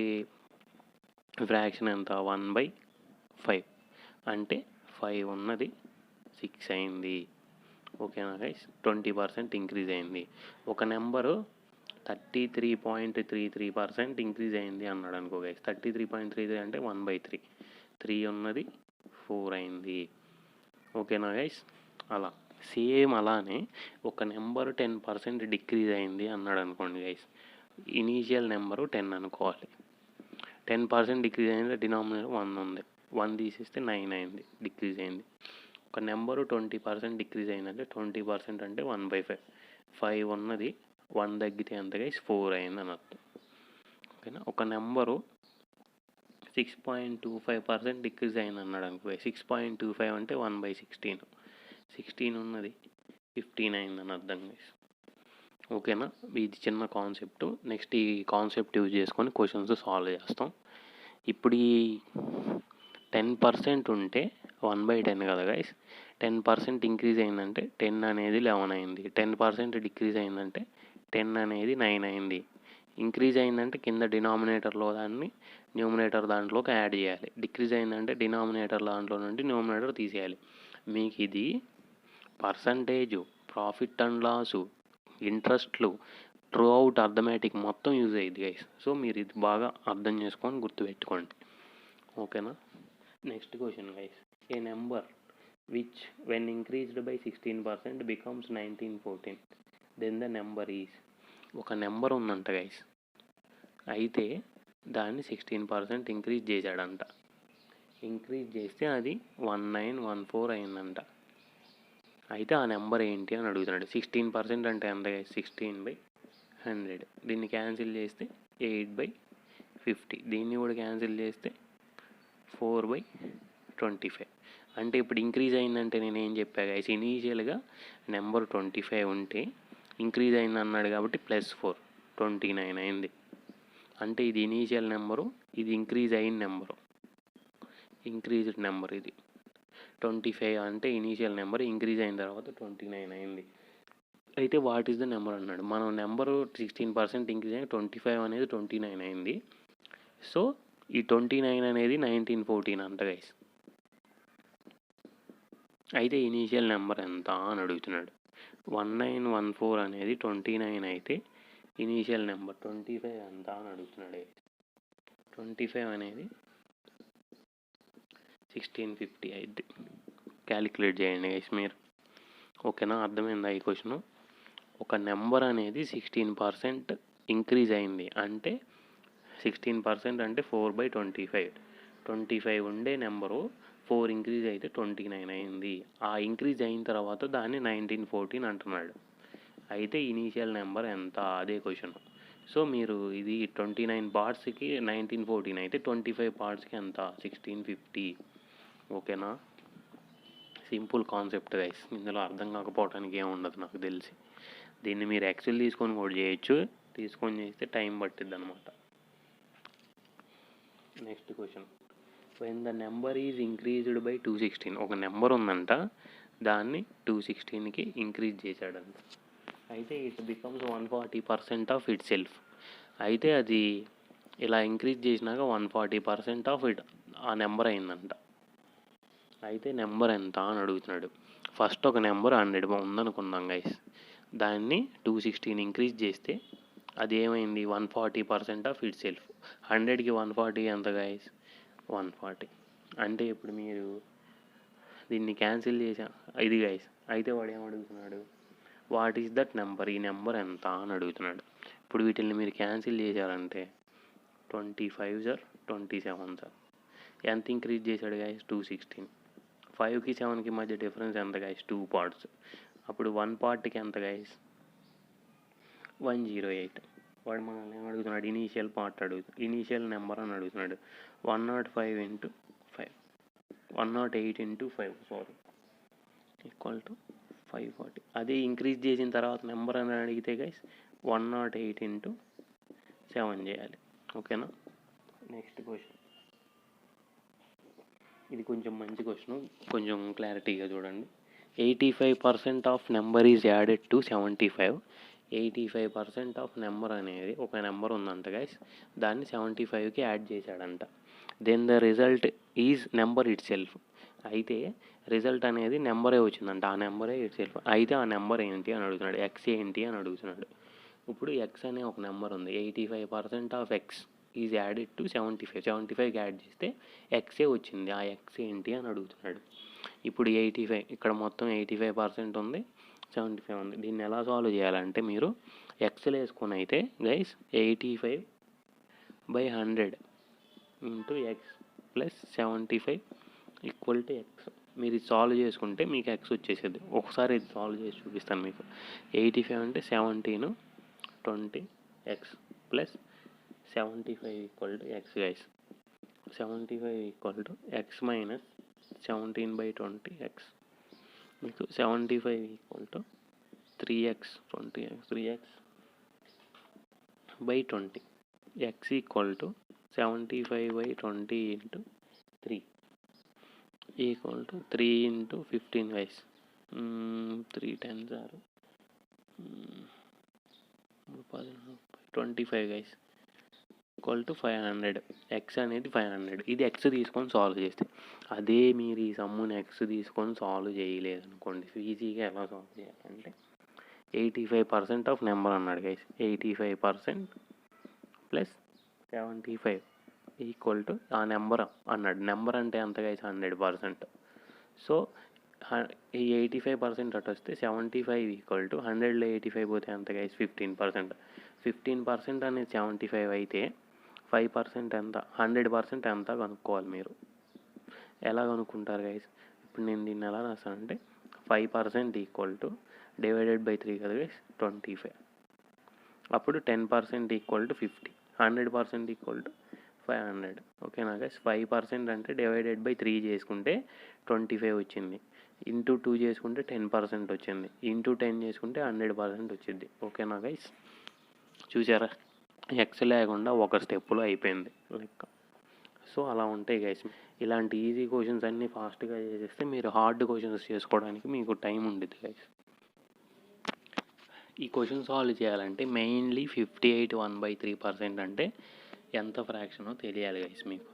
ఫ్రాక్షన్ ఎంత, 1/5 అంటే 5 ఉన్నది 6 అయింది. ఓకేనా గైస్, 20% ఇంక్రీజ్ అయింది. ఒక నెంబరు 33.33% ఇంక్రీజ్ అయింది అన్నాడు అనుకో గైస్, 33.33 అంటే 1/3, 3 ఉన్నది 4 అయింది. ఓకేనా గైస్. అలా సేమ్ అలానే ఒక నెంబరు 10% డిక్రీజ్ అయింది అన్నాడు అనుకోండి గైస్, ఇనీషియల్ నెంబరు 10 అనుకోవాలి. 10% డిక్రీజ్ అయింది, డినామినేటర్ 1 ఉంది, 1 తీసేస్తే 9 అయింది, డిక్రీజ్ అయింది. ఒక నెంబరు 20% డిక్రీజ్ అయిందంటే 20% అంటే 1/5, 5 ఉన్నది 1 తగ్గితే ఎంత గైస్, 4 అయింది అని అర్థం. ఓకేనా. ఒక నెంబరు 6.25% డిక్రీజ్ అయింది అన్నాడు అనుకో, 6.25 అంటే 1/16, 16 ఉన్నది 15 అయిందని అర్థం గైస్. ఓకేనా. ఇది చిన్న కాన్సెప్ట్. నెక్స్ట్ ఈ కాన్సెప్ట్ యూజ్ చేసుకొని క్వశ్చన్స్ సాల్వ్ చేస్తాం. ఇప్పుడు ఈ 10% ఉంటే 1/10 కదా గైస్. 10% ఇంక్రీజ్ అయిందంటే 10 అనేది 11 అయింది. 10% డిక్రీజ్ అయిందంటే 10 అనేది 9 అయింది. ఇంక్రీజ్ అయిందంటే కింద డినామినేటర్లో దాన్ని న్యూమినేటర్ దాంట్లోకి యాడ్ చేయాలి. డిక్రీజ్ అయిందంటే డినామినేటర్ దాంట్లో నుండి న్యూమినేటర్ తీసేయాలి. మీకు ఇది పర్సంటేజు, ప్రాఫిట్ అండ్ లాసు, ఇంట్రెస్ట్లు త్రూ అవుట్ అర్థమెటిక్ మొత్తం యూజ్ అయ్యింది గైస్. సో మీరు ఇది బాగా అర్థం చేసుకొని గుర్తుపెట్టుకోండి, ఓకేనా. Next question guys, a number which when increased by 16% becomes 1914 then the number is. ఒక నెంబర్ ఉందంట గైస్, అయితే దాన్ని 16% ఇంక్రీజ్ చేశాడంట. ఇంక్రీజ్ చేస్తే అది 1914 అయిందంట. అయితే ఆ నెంబర్ ఏంటి అని అడుగుతున్నాడు. 16% అంటే ఎంత గైస్, 16/100. దీన్ని క్యాన్సిల్ చేస్తే 8/50. దీన్ని కూడా క్యాన్సిల్ చేస్తే 4/25. అంటే ఇప్పుడు ఇంక్రీజ్ అయిందంటే నేను ఏం చెప్పా గైస్, ఇనీషియల్గా నెంబర్ 25 ఉంటే ఇంక్రీజ్ అయింది అన్నాడు కాబట్టి +4 29 అయింది. అంటే ఇది ఇనీషియల్ నెంబరు, ఇది ఇంక్రీజ్ అయిన నెంబరు, ఇంక్రీజ్డ్ నెంబర్. ఇది 25 అంటే ఇనీషియల్ నెంబర్, ఇంక్రీజ్ అయిన తర్వాత 29 అయింది. అయితే వాట్ ఈస్ ద నెంబర్ అన్నాడు. మనం నెంబరు 16% ఇంక్రీజ్ అయ్యి 25 అనేది 29 అయింది. సో ఈ 29 అనేది 1914 అంట గైస్. అయితే ఇనీషియల్ నెంబర్ ఎంత అని అడుగుతున్నాడు. 1914 అనేది 29 అయితే ఇనీషియల్ నెంబర్ 25 ఎంత అని అడుగుతున్నాడు. 25 అనేది 1650 అయితే క్యాలిక్యులేట్ చేయండి గైస్ మీరు, ఓకేనా. అర్థమైందా ఈ క్వశ్చను. ఒక నెంబర్ అనేది 16% ఇంక్రీజ్ అయింది అంటే 16% అంటే 4/25. 25 ఉండే నెంబరు 4 ఇంక్రీజ్ అయితే 29 అయింది. ఆ ఇంక్రీజ్ అయిన తర్వాత దాన్ని 1914 అంటున్నాడు. అయితే ఇనీషియల్ నెంబర్ ఎంత, అదే క్వశ్చన్. సో మీరు ఇది 29 పార్ట్స్కి 1914 అయితే 25 పార్ట్స్కి ఎంత, 1650, ఓకేనా. సింపుల్ కాన్సెప్ట్ గైస్, ఇందులో అర్థం కాకపోవడానికి ఏముండదు నాకు తెలిసి. దీన్ని మీరు ఎక్సెల్ తీసుకొని కూడా చేయొచ్చు, తీసుకొని చేస్తే టైం పట్టిద్ది అనమాట. Next question, when the number is increased by 216. ఒక నెంబర్ ఉందంట, దాన్ని 216కి ఇంక్రీజ్ చేశాడంట. అయితే it becomes 140% of it self. అయితే అది ఇలా ఇంక్రీజ్ చేసినాక 140% ఆఫ్ ఇట్ ఆ నెంబర్ అయిందంట. అయితే నెంబర్ ఎంత అని అడుగుతున్నాడు. ఫస్ట్ ఒక నెంబర్ 100 ఉందనుకుందాం గైస్, దాన్ని 216 ఇంక్రీజ్ చేస్తే అది ఏమైంది, 140% ఆఫ్ ఇట్ సెల్ఫ్. 100కి 140 ఎంత గైస్, 140. అంటే ఇప్పుడు మీరు దీన్ని క్యాన్సిల్ చేసా ఇది గైస్. అయితే వాడు ఏమడుగుతున్నాడు, వాట్ ఈస్ దట్ నెంబర్, ఈ నెంబర్ ఎంత అని అడుగుతున్నాడు. ఇప్పుడు వీటిని మీరు క్యాన్సిల్ చేశారంటే 25 సార్ 27 సార్. ఎంత ఇంక్రీజ్ చేశాడు గైస్, 216. 5కి 7కి మధ్య డిఫరెన్స్ ఎంత గైస్, 2 పార్ట్స్. అప్పుడు 1 పార్ట్కి ఎంత గైస్, 108. వాడు మనల్ని ఏమడుగుతున్నాడు, ఇనీషియల్ పార్ట్ ఇనీషియల్ నెంబర్ అని అడుగుతున్నాడు. 105 × 5 108 × 5 సారీ ఈక్వల్ టు 540. అదే ఇంక్రీజ్ చేసిన తర్వాత నెంబర్ అని అడిగితే గైస్ 108 × 7 చేయాలి, ఓకేనా. నెక్స్ట్ క్వశ్చన్, ఇది కొంచెం మంచి క్వశ్చన్, కొంచెం క్లారిటీగా చూడండి. 85% of number is added to 75. 85% of number అనేది ఒక నెంబర్ ఉందంట గైస్, దాన్ని 75కి యాడ్ చేశాడంట. Then the result is number itself. అయితే రిజల్ట్ అనేది నెంబరే వచ్చిందంట, ఆ నెంబరే ఇట్ సెల్ఫ్. అయితే ఆ నెంబర్ ఏంటి అని అడుగుతున్నాడు, ఎక్స్ ఏంటి అని అడుగుతున్నాడు. ఇప్పుడు ఎక్స్ అనే ఒక నెంబర్ ఉంది, 85% of X is added to 75. 75కి యాడ్ చేస్తే ఎక్సే వచ్చింది, ఆ ఎక్స్ ఏంటి అని అడుగుతున్నాడు. ఇప్పుడు 85 ఇక్కడ మొత్తం 85% ఉంది, 75 ఉంది. దీన్ని ఎలా సాల్వ్ చేయాలంటే మీరు ఎక్స్లు వేసుకొని అయితే guys 85/100 × X plus 75 equal to X. మీరు ఇది సాల్వ్ చేసుకుంటే మీకు ఎక్స్ వచ్చేసేది. ఒకసారి ఇది సాల్వ్ చేసి చూపిస్తాను మీకు. 85 అంటే 17 20 X plus 75 equal to X guys. 75 equal to X minus 17/20 X. మీకు 75 equal to 3x 20x 3x/20. X equal to 75/20 × 3 equal to 3 × 15 guys. 3 10s are 25 guys equal to 500. X అనేది 500. ఇది ఎక్స్ తీసుకొని సాల్వ్ చేస్తే, అదే మీరు ఈ సమ్ముని ఎక్స్ తీసుకొని సాల్వ్ చేయలేదనుకోండి, ఈజీగా ఎలా సాల్వ్ చేయాలంటే 85% ఆఫ్ నెంబర్ అన్నాడు గైస్. 85% ప్లస్ 75 ఈక్వల్ టు ఆ నెంబర్ అన్నాడు. నెంబర్ అంటే ఎంత గైస్? 100%. సో ఈ 85% అటు వస్తే 75 ఈక్వల్ టు 100లో 85 పోతే ఎంత గైస్? 15%. 15% అనేది 75 అయితే 5% ఎంత? 100% ఎంత కనుక్కోవాలి మీరు. ఎలా కనుక్కుంటారు గైస్? ఇప్పుడు నేను దీన్ని ఎలా రాస్తానంటే 5% ఈక్వల్ టు డివైడెడ్ బై 3 కదా గైస్, 25. అప్పుడు 10% ఈక్వల్ టు 50, 100% ఈక్వల్ టు 500. ఓకేనా గైస్? 5% అంటే డివైడెడ్ బై 3 చేసుకుంటే 25 వచ్చింది, ఇంటూ 2 చేసుకుంటే 10% వచ్చింది, ఇంటూ 10 చేసుకుంటే 100% వచ్చింది. ఓకేనా గైస్? చూసారా, ఎక్స్ లేకుండా ఒక స్టెప్పులో అయిపోయింది లెక్క. సో అలా ఉంటాయి గైస్. ఇలాంటి ఈజీ క్వశ్చన్స్ అన్నీ ఫాస్ట్గా చేసేస్తే మీరు హార్డ్ క్వశ్చన్స్ చేసుకోవడానికి మీకు టైం ఉండేది గైస్. ఈ క్వశ్చన్ సాల్వ్ చేయాలంటే మెయిన్లీ 58 1/3% అంటే ఎంత ఫ్రాక్షనో తెలియాలి గైస్ మీకు.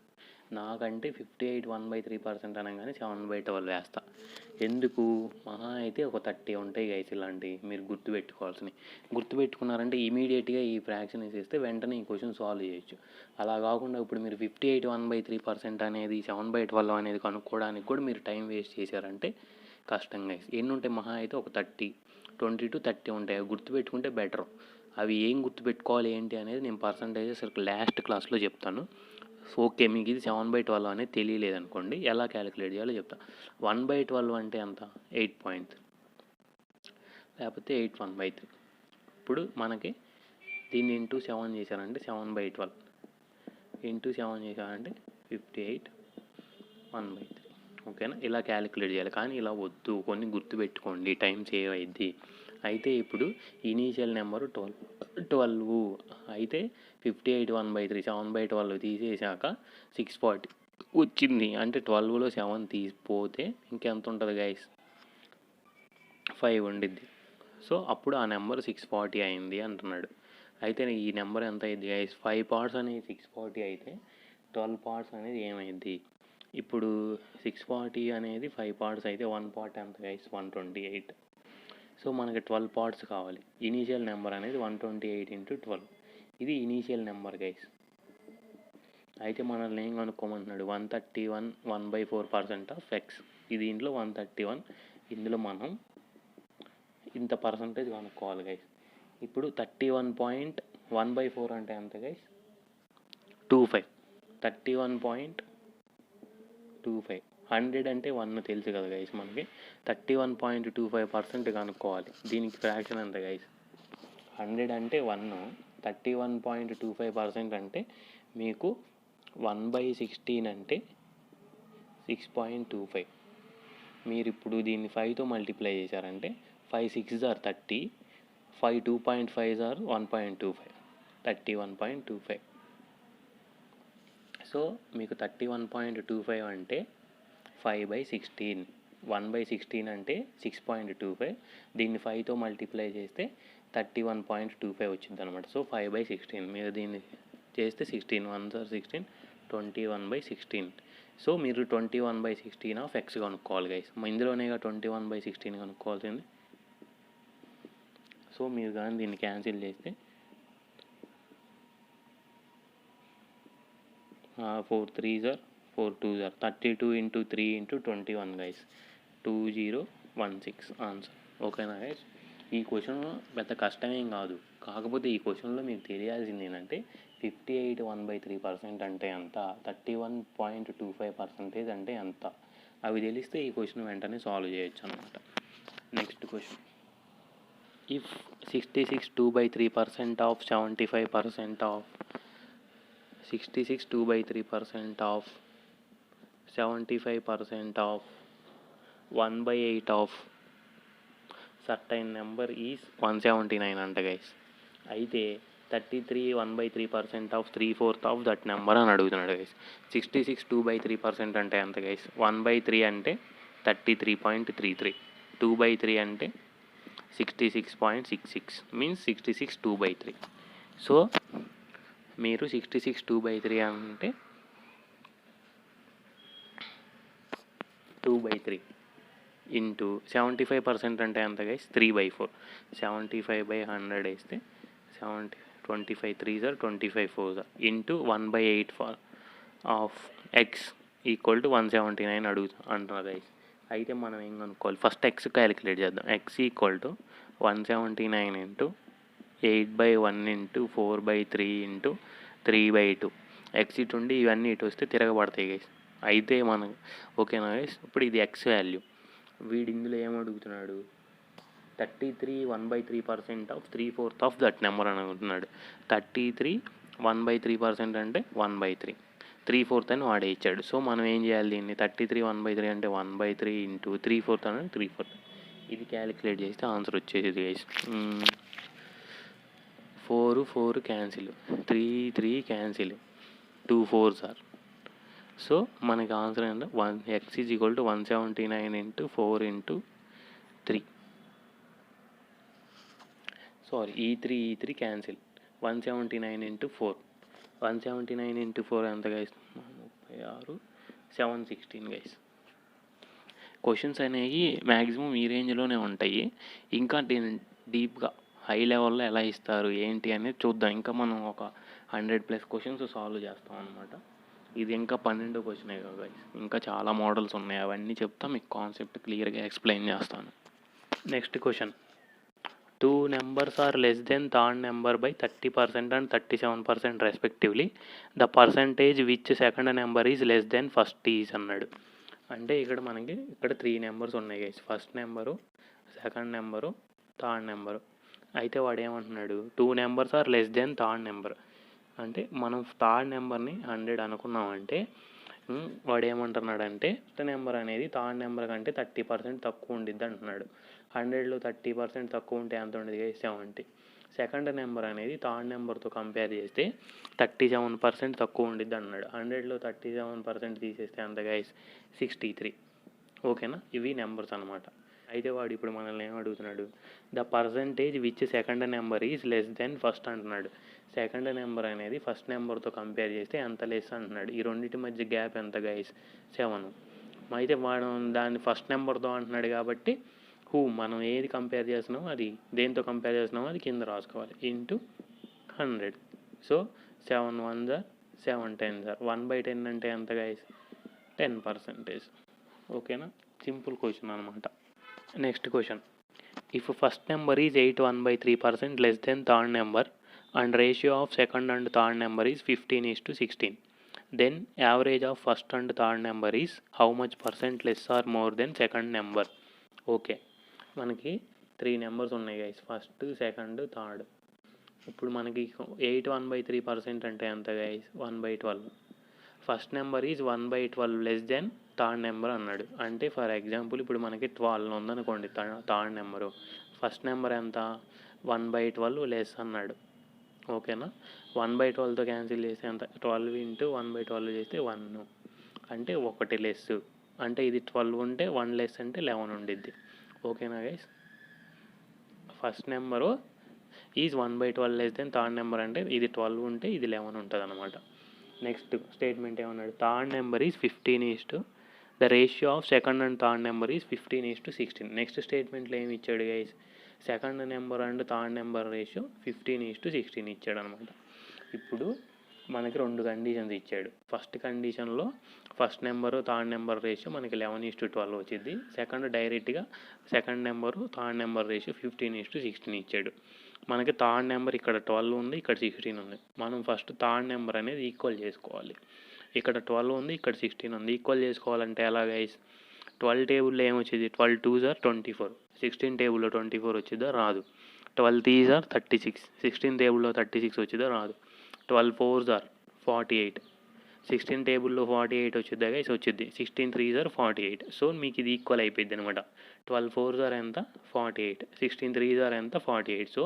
నాకంటే 58 1/3% అనగానే 7/12 వేస్తా. ఎందుకు? మహా అయితే ఒక 30 ఉంటాయి గైస్ ఇలాంటివి మీరు గుర్తుపెట్టుకోవాల్సినవి. గుర్తుపెట్టుకున్నారంటే ఇమీడియట్గా ఈ ఫ్రాక్షన్ వేసేస్తే వెంటనే ఈ క్వశ్చన్ సాల్వ్ చేయొచ్చు. అలా కాకుండా ఇప్పుడు మీరు 58 1/3% అనేది 7/12 అనేది కనుక్కోవడానికి కూడా మీరు టైం వేస్ట్ చేశారంటే కష్టం గైస్. ఎన్ని ఉంటాయి? మహా అయితే ఒక 20 to 30 ఉంటాయి. అవి గుర్తుపెట్టుకుంటే బెటర్. అవి ఏం గుర్తుపెట్టుకోవాలి ఏంటి అనేది నేను పర్సంటేజెస్ లాస్ట్ క్లాస్లో చెప్తాను. ఓకే, మీకు ఇది 7/12 అనేది తెలియలేదనుకోండి, ఎలా క్యాలిక్యులేట్ చేయాలో చెప్తాను. 1/12 అంటే ఎంత? 8.3 లేకపోతే 8/1/3. ఇప్పుడు మనకి దీన్ని ఇంటూ 7 చేశారంటే 7/12, ఇంటూ 7 చేశారంటే 58 1/3. ఓకేనా? ఇలా క్యాలిక్యులేట్ చేయాలి. కానీ ఇలా వద్దు, కొన్ని గుర్తుపెట్టుకోండి, టైం సేవ్ అయ్యిద్ది. అయితే ఇప్పుడు ఇనీషియల్ నెంబరు 12 అయితే 58 1/3 7/12 తీసేసాక 640 వచ్చింది. అంటే 12లో 7 తీసిపోతే ఇంకెంత ఉంటుంది గైస్? 5 ఉండిద్ది. సో అప్పుడు ఆ నెంబర్ 640 అయింది అంటున్నాడు. అయితే ఈ నెంబర్ ఎంత అయింది గైస్? 5 పార్ట్స్ అనేది 640 అయితే 12 పార్ట్స్ అనేది ఏమైంది? ఇప్పుడు 640 అనేది 5 పార్ట్స్ అయితే 1 పార్ట్ ఎంత గైస్? 128. సో మనకి 12 పార్ట్స్ కావాలి. ఇనీషియల్ నెంబర్ అనేది 128 × 12. ఇది ఇనీషియల్ నెంబర్ గైస్. అయితే మనల్ని ఏం కనుక్కోమంటున్నాడు? 131 1/4% ఆఫ్ ఎక్స్. ఇది దీంట్లో 131, ఇందులో మనం ఇంత పర్సంటేజ్ కనుక్కోవాలి గైస్. ఇప్పుడు 31.1/4 అంటే ఎంత గైస్? 25. 31.25. 100 అంటే 1 తెలుసు కదా గైస్ మనకి. 31.25% కనుక్కోవాలి. దీనికి ఫ్రాక్షన్ ఎంత గైస్? 100 అంటే 1, 31.25% అంటే మీకు 1/16 అంటే 6.25. మీరు ఇప్పుడు దీన్ని 5తో మల్టిప్లై చేశారంటే 5 6 are 30, 5 2.5 are 1.25, 31.25. సో మీకు 31.25 అంటే 5/16. 1/16 అంటే 6.25. దీన్ని 5తో మల్టిప్లై చేస్తే 31.25 వచ్చింది అనమాట. సో 5/16. మీరు దీన్ని చేస్తే 16 1s are 16, 21/16. సో మీరు 21/16 ఆఫ్ ఎక్స్ కనుక్కోవాలి గైస్. ఇందులోనేగా 21/16 కనుక్కోవాల్సింది. సో మీరు కానీ దీన్ని క్యాన్సిల్ చేస్తే 4 3s are 4 2s are 32 × 3 × 21 guys. 2016 answer. ఓకేనా గైస్? ఈ క్వశ్చన్ పెద్ద కష్టమేం కాదు. కాకపోతే ఈ క్వశ్చన్లో మీకు తెలియాల్సింది ఏంటంటే 58 1/3% అంటే ఎంత, 31.25% అంటే ఎంత, అవి తెలిస్తే ఈ క్వశ్చన్ వెంటనే సాల్వ్ చేయొచ్చు అనమాట. Next question. If 66 2/3% of 75% of 66 2/3% of 75% of 1/8 of certain number is 179 అంట గైస్. అయితే 33 1/3% ఆఫ్ 3/4 ఆఫ్ దట్ నెంబర్ అని అడుగుతున్నాడు గైస్. 66 2/3% అంటే ఎంత గైస్? 1/3 అంటే 33.33, 2/3 అంటే 66.66, మీన్స్ 66 2/3. సో మీరు 66 2/3 అంటే 2/3. ఇంటూ 75% అంటే ఎంత గైస్ 3/4. 75/100 వేస్తే 25 3s are 25 4s into 1/8 of X equal to 179 అంటున్నారు గైస్. అయితే మనం ఏం కనుక్కోవాలి, ఫస్ట్ ఎక్స్ క్యాలిక్యులేట్ చేద్దాం. X equal to 179 into 8/1 into 4/3 into 3/2. X ఇటు ఉండి ఇవన్నీ ఇటు వస్తే తిరగబడతాయి గైస్. అయితే మనం ఓకేనా గైస్. ఇప్పుడు ఇది ఎక్స్ వాల్యూ. వీడి ఇందులో ఏమడుగుతున్నాడు, 33 1/3% ఆఫ్ 3/4 ఆఫ్ దట్ నెంబర్ అని అనుకుంటున్నాడు. 33 1/3% అంటే 1/3, 3/4 అని వాడే ఇచ్చాడు. సో మనం ఏం చేయాలి, దీన్ని 33 1/3 అంటే 1/3 ఇంటూ 3/4 అంటే 3/4. ఇది క్యాలిక్యులేట్ చేస్తే ఆన్సర్ వచ్చేది guys. 4 4 cancel, 3 3 cancel, 2 4s are. So మనకి ఆన్సర్ ఏంటంటే X is equal to 179 into 4 into 3. Sorry, ఈ 3 క్యాన్సిల్. 179 ఇంటూ 4, 179 ఇంటూ 4 ఎంత గైస్, 36, 716 గైస్. క్వశ్చన్స్ అనేవి మ్యాక్సిమం ఈ రేంజ్లోనే ఉంటాయి. ఇంకా డీప్గా హై లెవెల్లో ఎలా ఇస్తారు ఏంటి అనేది చూద్దాం. ఇంకా మనం ఒక 100+ క్వశ్చన్స్ సాల్వ్ చేస్తాం అనమాట. ఇది ఇంకా 12 క్వశ్చనే కదా గైస్. ఇంకా చాలా మోడల్స్ ఉన్నాయి, అవన్నీ చెప్తా మీకు కాన్సెప్ట్ క్లియర్గా ఎక్స్ప్లెయిన్ చేస్తాను. Next question, 2 numbers are less than third number by 30% and 37% respectively. The percentage which second number is less than first is అన్నాడు. అంటే ఇక్కడ మనకి 3 నెంబర్స్ ఉన్నాయి guys. First number, second number, third number. అయితే వాడు ఏమంటున్నాడు, 2 numbers are less than third number. అంటే మనం థర్డ్ నెంబర్ని 100 అనుకున్నామంటే వాడు ఏమంటున్నాడంటే ఫస్ట్ నెంబర్ అనేది థర్డ్ నెంబర్ కంటే 30% తక్కువ ఉండిద్ది అంటున్నాడు. 100లో 30% తక్కువ ఉంటే ఎంత ఉండేది గైస్, 70. సెకండ్ నెంబర్ అనేది థర్డ్ నెంబర్తో కంపేర్ చేస్తే 37% తక్కువ ఉండిద్ది అన్నాడు. 100లో 37% తీసేస్తే ఎంత గైస్, 63. ఓకేనా, ఇవి నెంబర్స్ అనమాట. అయితే వాడు ఇప్పుడు మనల్ని ఏమడుగుతున్నాడు, the percentage which second number is less than first అంటున్నాడు. సెకండ్ నెంబర్ అనేది ఫస్ట్ నెంబర్తో కంపేర్ చేస్తే ఎంత లెస్ అంటున్నాడు. ఈ రెండింటి మధ్య గ్యాప్ ఎంత గైస్, 7. అయితే వాడు దాన్ని ఫస్ట్ నెంబర్తో అంటున్నాడు కాబట్టి మనం ఏది కంపేర్ చేస్తున్నామో అది దేంతో కంపేర్ చేస్తున్నామో అది కింద రాసుకోవాలి, into 100. So 7 1s are 7 10s are 1/10 అంటే ఎంత గైస్, 10%. ఓకేనా, సింపుల్ క్వశ్చన్ అనమాట. Next question, if first number is 8 1/3% less than third number and ratio of second and third number is 15:16, then average of first and third number is how much % less or more than second number. Okay, మనకి 3 నెంబర్స్ ఉన్నాయి గైస్, ఫస్ట్ సెకండ్ థర్డ్. ఇప్పుడు మనకి 8 1/3% అంటే ఎంత guys, 1/12. First number is 1/12 less than third number అన్నాడు. అంటే ఫర్ ఎగ్జాంపుల్ ఇప్పుడు మనకి 12 ఉందనుకోండి థర్డ్ నెంబరు, ఫస్ట్ నెంబర్ ఎంత 1/12 లెస్ అన్నాడు. ఓకేనా, 1/12తో క్యాన్సిల్ చేస్తే ఎంత, 12 ఇంటూ 1/12 చేస్తే 1, అంటే 1 లెస్. అంటే ఇది 12 ఉంటే 1 లెస్ అంటే 11 ఉండిద్ది. ఓకేనా guys, first number is 1/12 less than third number అంటే ఇది 12 ఉంటే ఇది 11 ఉంటుంది అనమాట. నెక్స్ట్ స్టేట్మెంట్ ఏమన్నాడు, third number is 15 the ratio of second and third number is 15:16. Next స్టేట్మెంట్లో ఏమి ఇచ్చాడు guys, second number and third number ratio 15:16 ఇచ్చాడు అనమాట. ఇప్పుడు మనకి 2 కండిషన్స్ ఇచ్చాడు. ఫస్ట్ కండిషన్లో first number third number ratio మనకి 11:12 వచ్చింది. సెకండ్ డైరెక్ట్గా second number third number ratio 15:16 ఇచ్చాడు. మనకి థర్డ్ నెంబర్ ఇక్కడ 12 ఉంది, ఇక్కడ 16 ఉంది. మనం ఫస్ట్ థర్డ్ నెంబర్ అనేది ఈక్వల్ చేసుకోవాలి. ఇక్కడ 12 ఉంది, ఇక్కడ 16 ఉంది. ఈక్వల్ చేసుకోవాలంటే ఎలా గైస్, 12 టేబుల్లో ఏమొచ్చింది, 12 2s are 24. 16 టేబుల్లో 24 వచ్చిందా, రాదు. 12 3s are 36. 16 టేబుల్లో 36 వచ్చిందా, రాదు. 12 4s are 48. 16 టేబుల్లో 48 వచ్చిద్దా గైస్, వచ్చింది. 16 3s are 48. సో మీకు ఇది ఈక్వల్ అయిపోయింది అనమాట. 12 4s are ఎంత, 48. 16 3s are ఎంత, 48. సో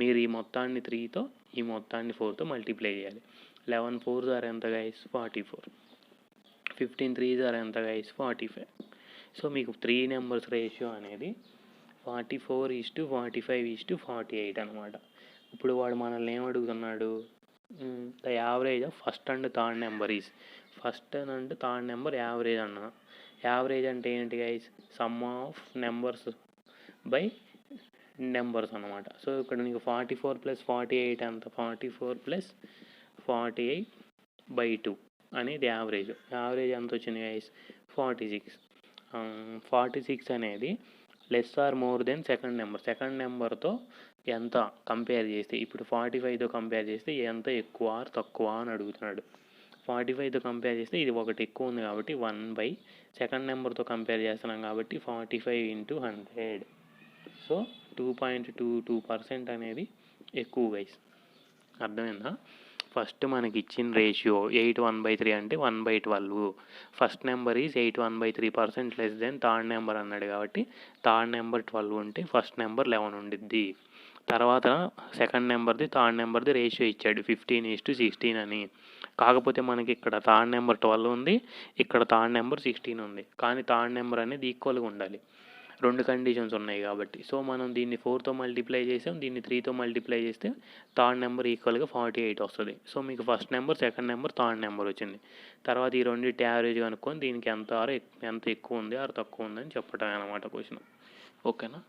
మీరు ఈ మొత్తాన్ని 3తో ఈ మొత్తాన్ని 4తో మల్టిప్లై చేయాలి. 11 4s are ఎంత గైస్, 44. 15 3s are ఎంత గైస్, 45. సో మీకు 3 నెంబర్స్ రేషియో అనేది 44:45:48 అనమాట. ఇప్పుడు వాడు మనల్ని ఏమడుగుతున్నాడు, the average of first and third number is, first and third number average అన్న. యావరేజ్ అంటే ఏంటి guys? Sum of numbers by numbers అనమాట. సో ఇక్కడ నీకు 44 + 48 ఎంత? 44 + 48/2 అనేది యావరేజ్. యావరేజ్ ఎంత వచ్చింది గైస్? 46. 46 అనేది less or more than second number. Second నెంబర్తో ఎంత కంపేర్ చేస్తే, ఇప్పుడు 45తో కంపేర్ చేస్తే ఎంత ఎక్కువ ఆర్ తక్కువ అని అడుగుతున్నాడు. 45తో కంపేర్ చేస్తే ఇది ఒకటి ఎక్కువ ఉంది కాబట్టి 1/, సెకండ్ నెంబర్తో కంపేర్ చేస్తున్నాం కాబట్టి 45 × 100. సో 2.22% అనేది ఎక్కువ గైస్. అర్థమైందా? ఫస్ట్ మనకి ఇచ్చిన రేషియో 8:1/3 అంటే 1/12. First number is 8:1/3% less than third number అన్నాడు కాబట్టి థర్డ్ నెంబర్ 12 ఉంటే ఫస్ట్ నెంబర్ 11 ఉండిద్ది. తర్వాత సెకండ్ నెంబర్ది థర్డ్ నెంబర్ది రేషియో ఇచ్చాడు 15:16 అని. కాకపోతే మనకి ఇక్కడ థర్డ్ నెంబర్ 12 ఉంది, ఇక్కడ థర్డ్ నెంబర్ 16 ఉంది. కానీ థర్డ్ నెంబర్ అనేది ఈక్వల్గా ఉండాలి, 2 కండిషన్స్ ఉన్నాయి కాబట్టి. సో మనం దీన్ని 4తో మల్టిప్లై చేసాం, దీన్ని 3తో మల్టిప్లై చేస్తే థర్డ్ నెంబర్ ఈక్వల్గా 48 వస్తుంది. సో మీకు first number, second number, third number వచ్చింది. తర్వాత ఈ రెండింటి యావరేజ్ కనుక్కొని దీనికి ఎంత ఎక్కువ ఉంది ఆర్ తక్కువ ఉందని చెప్పటం అనమాట క్వశ్చన్. ఓకేనా?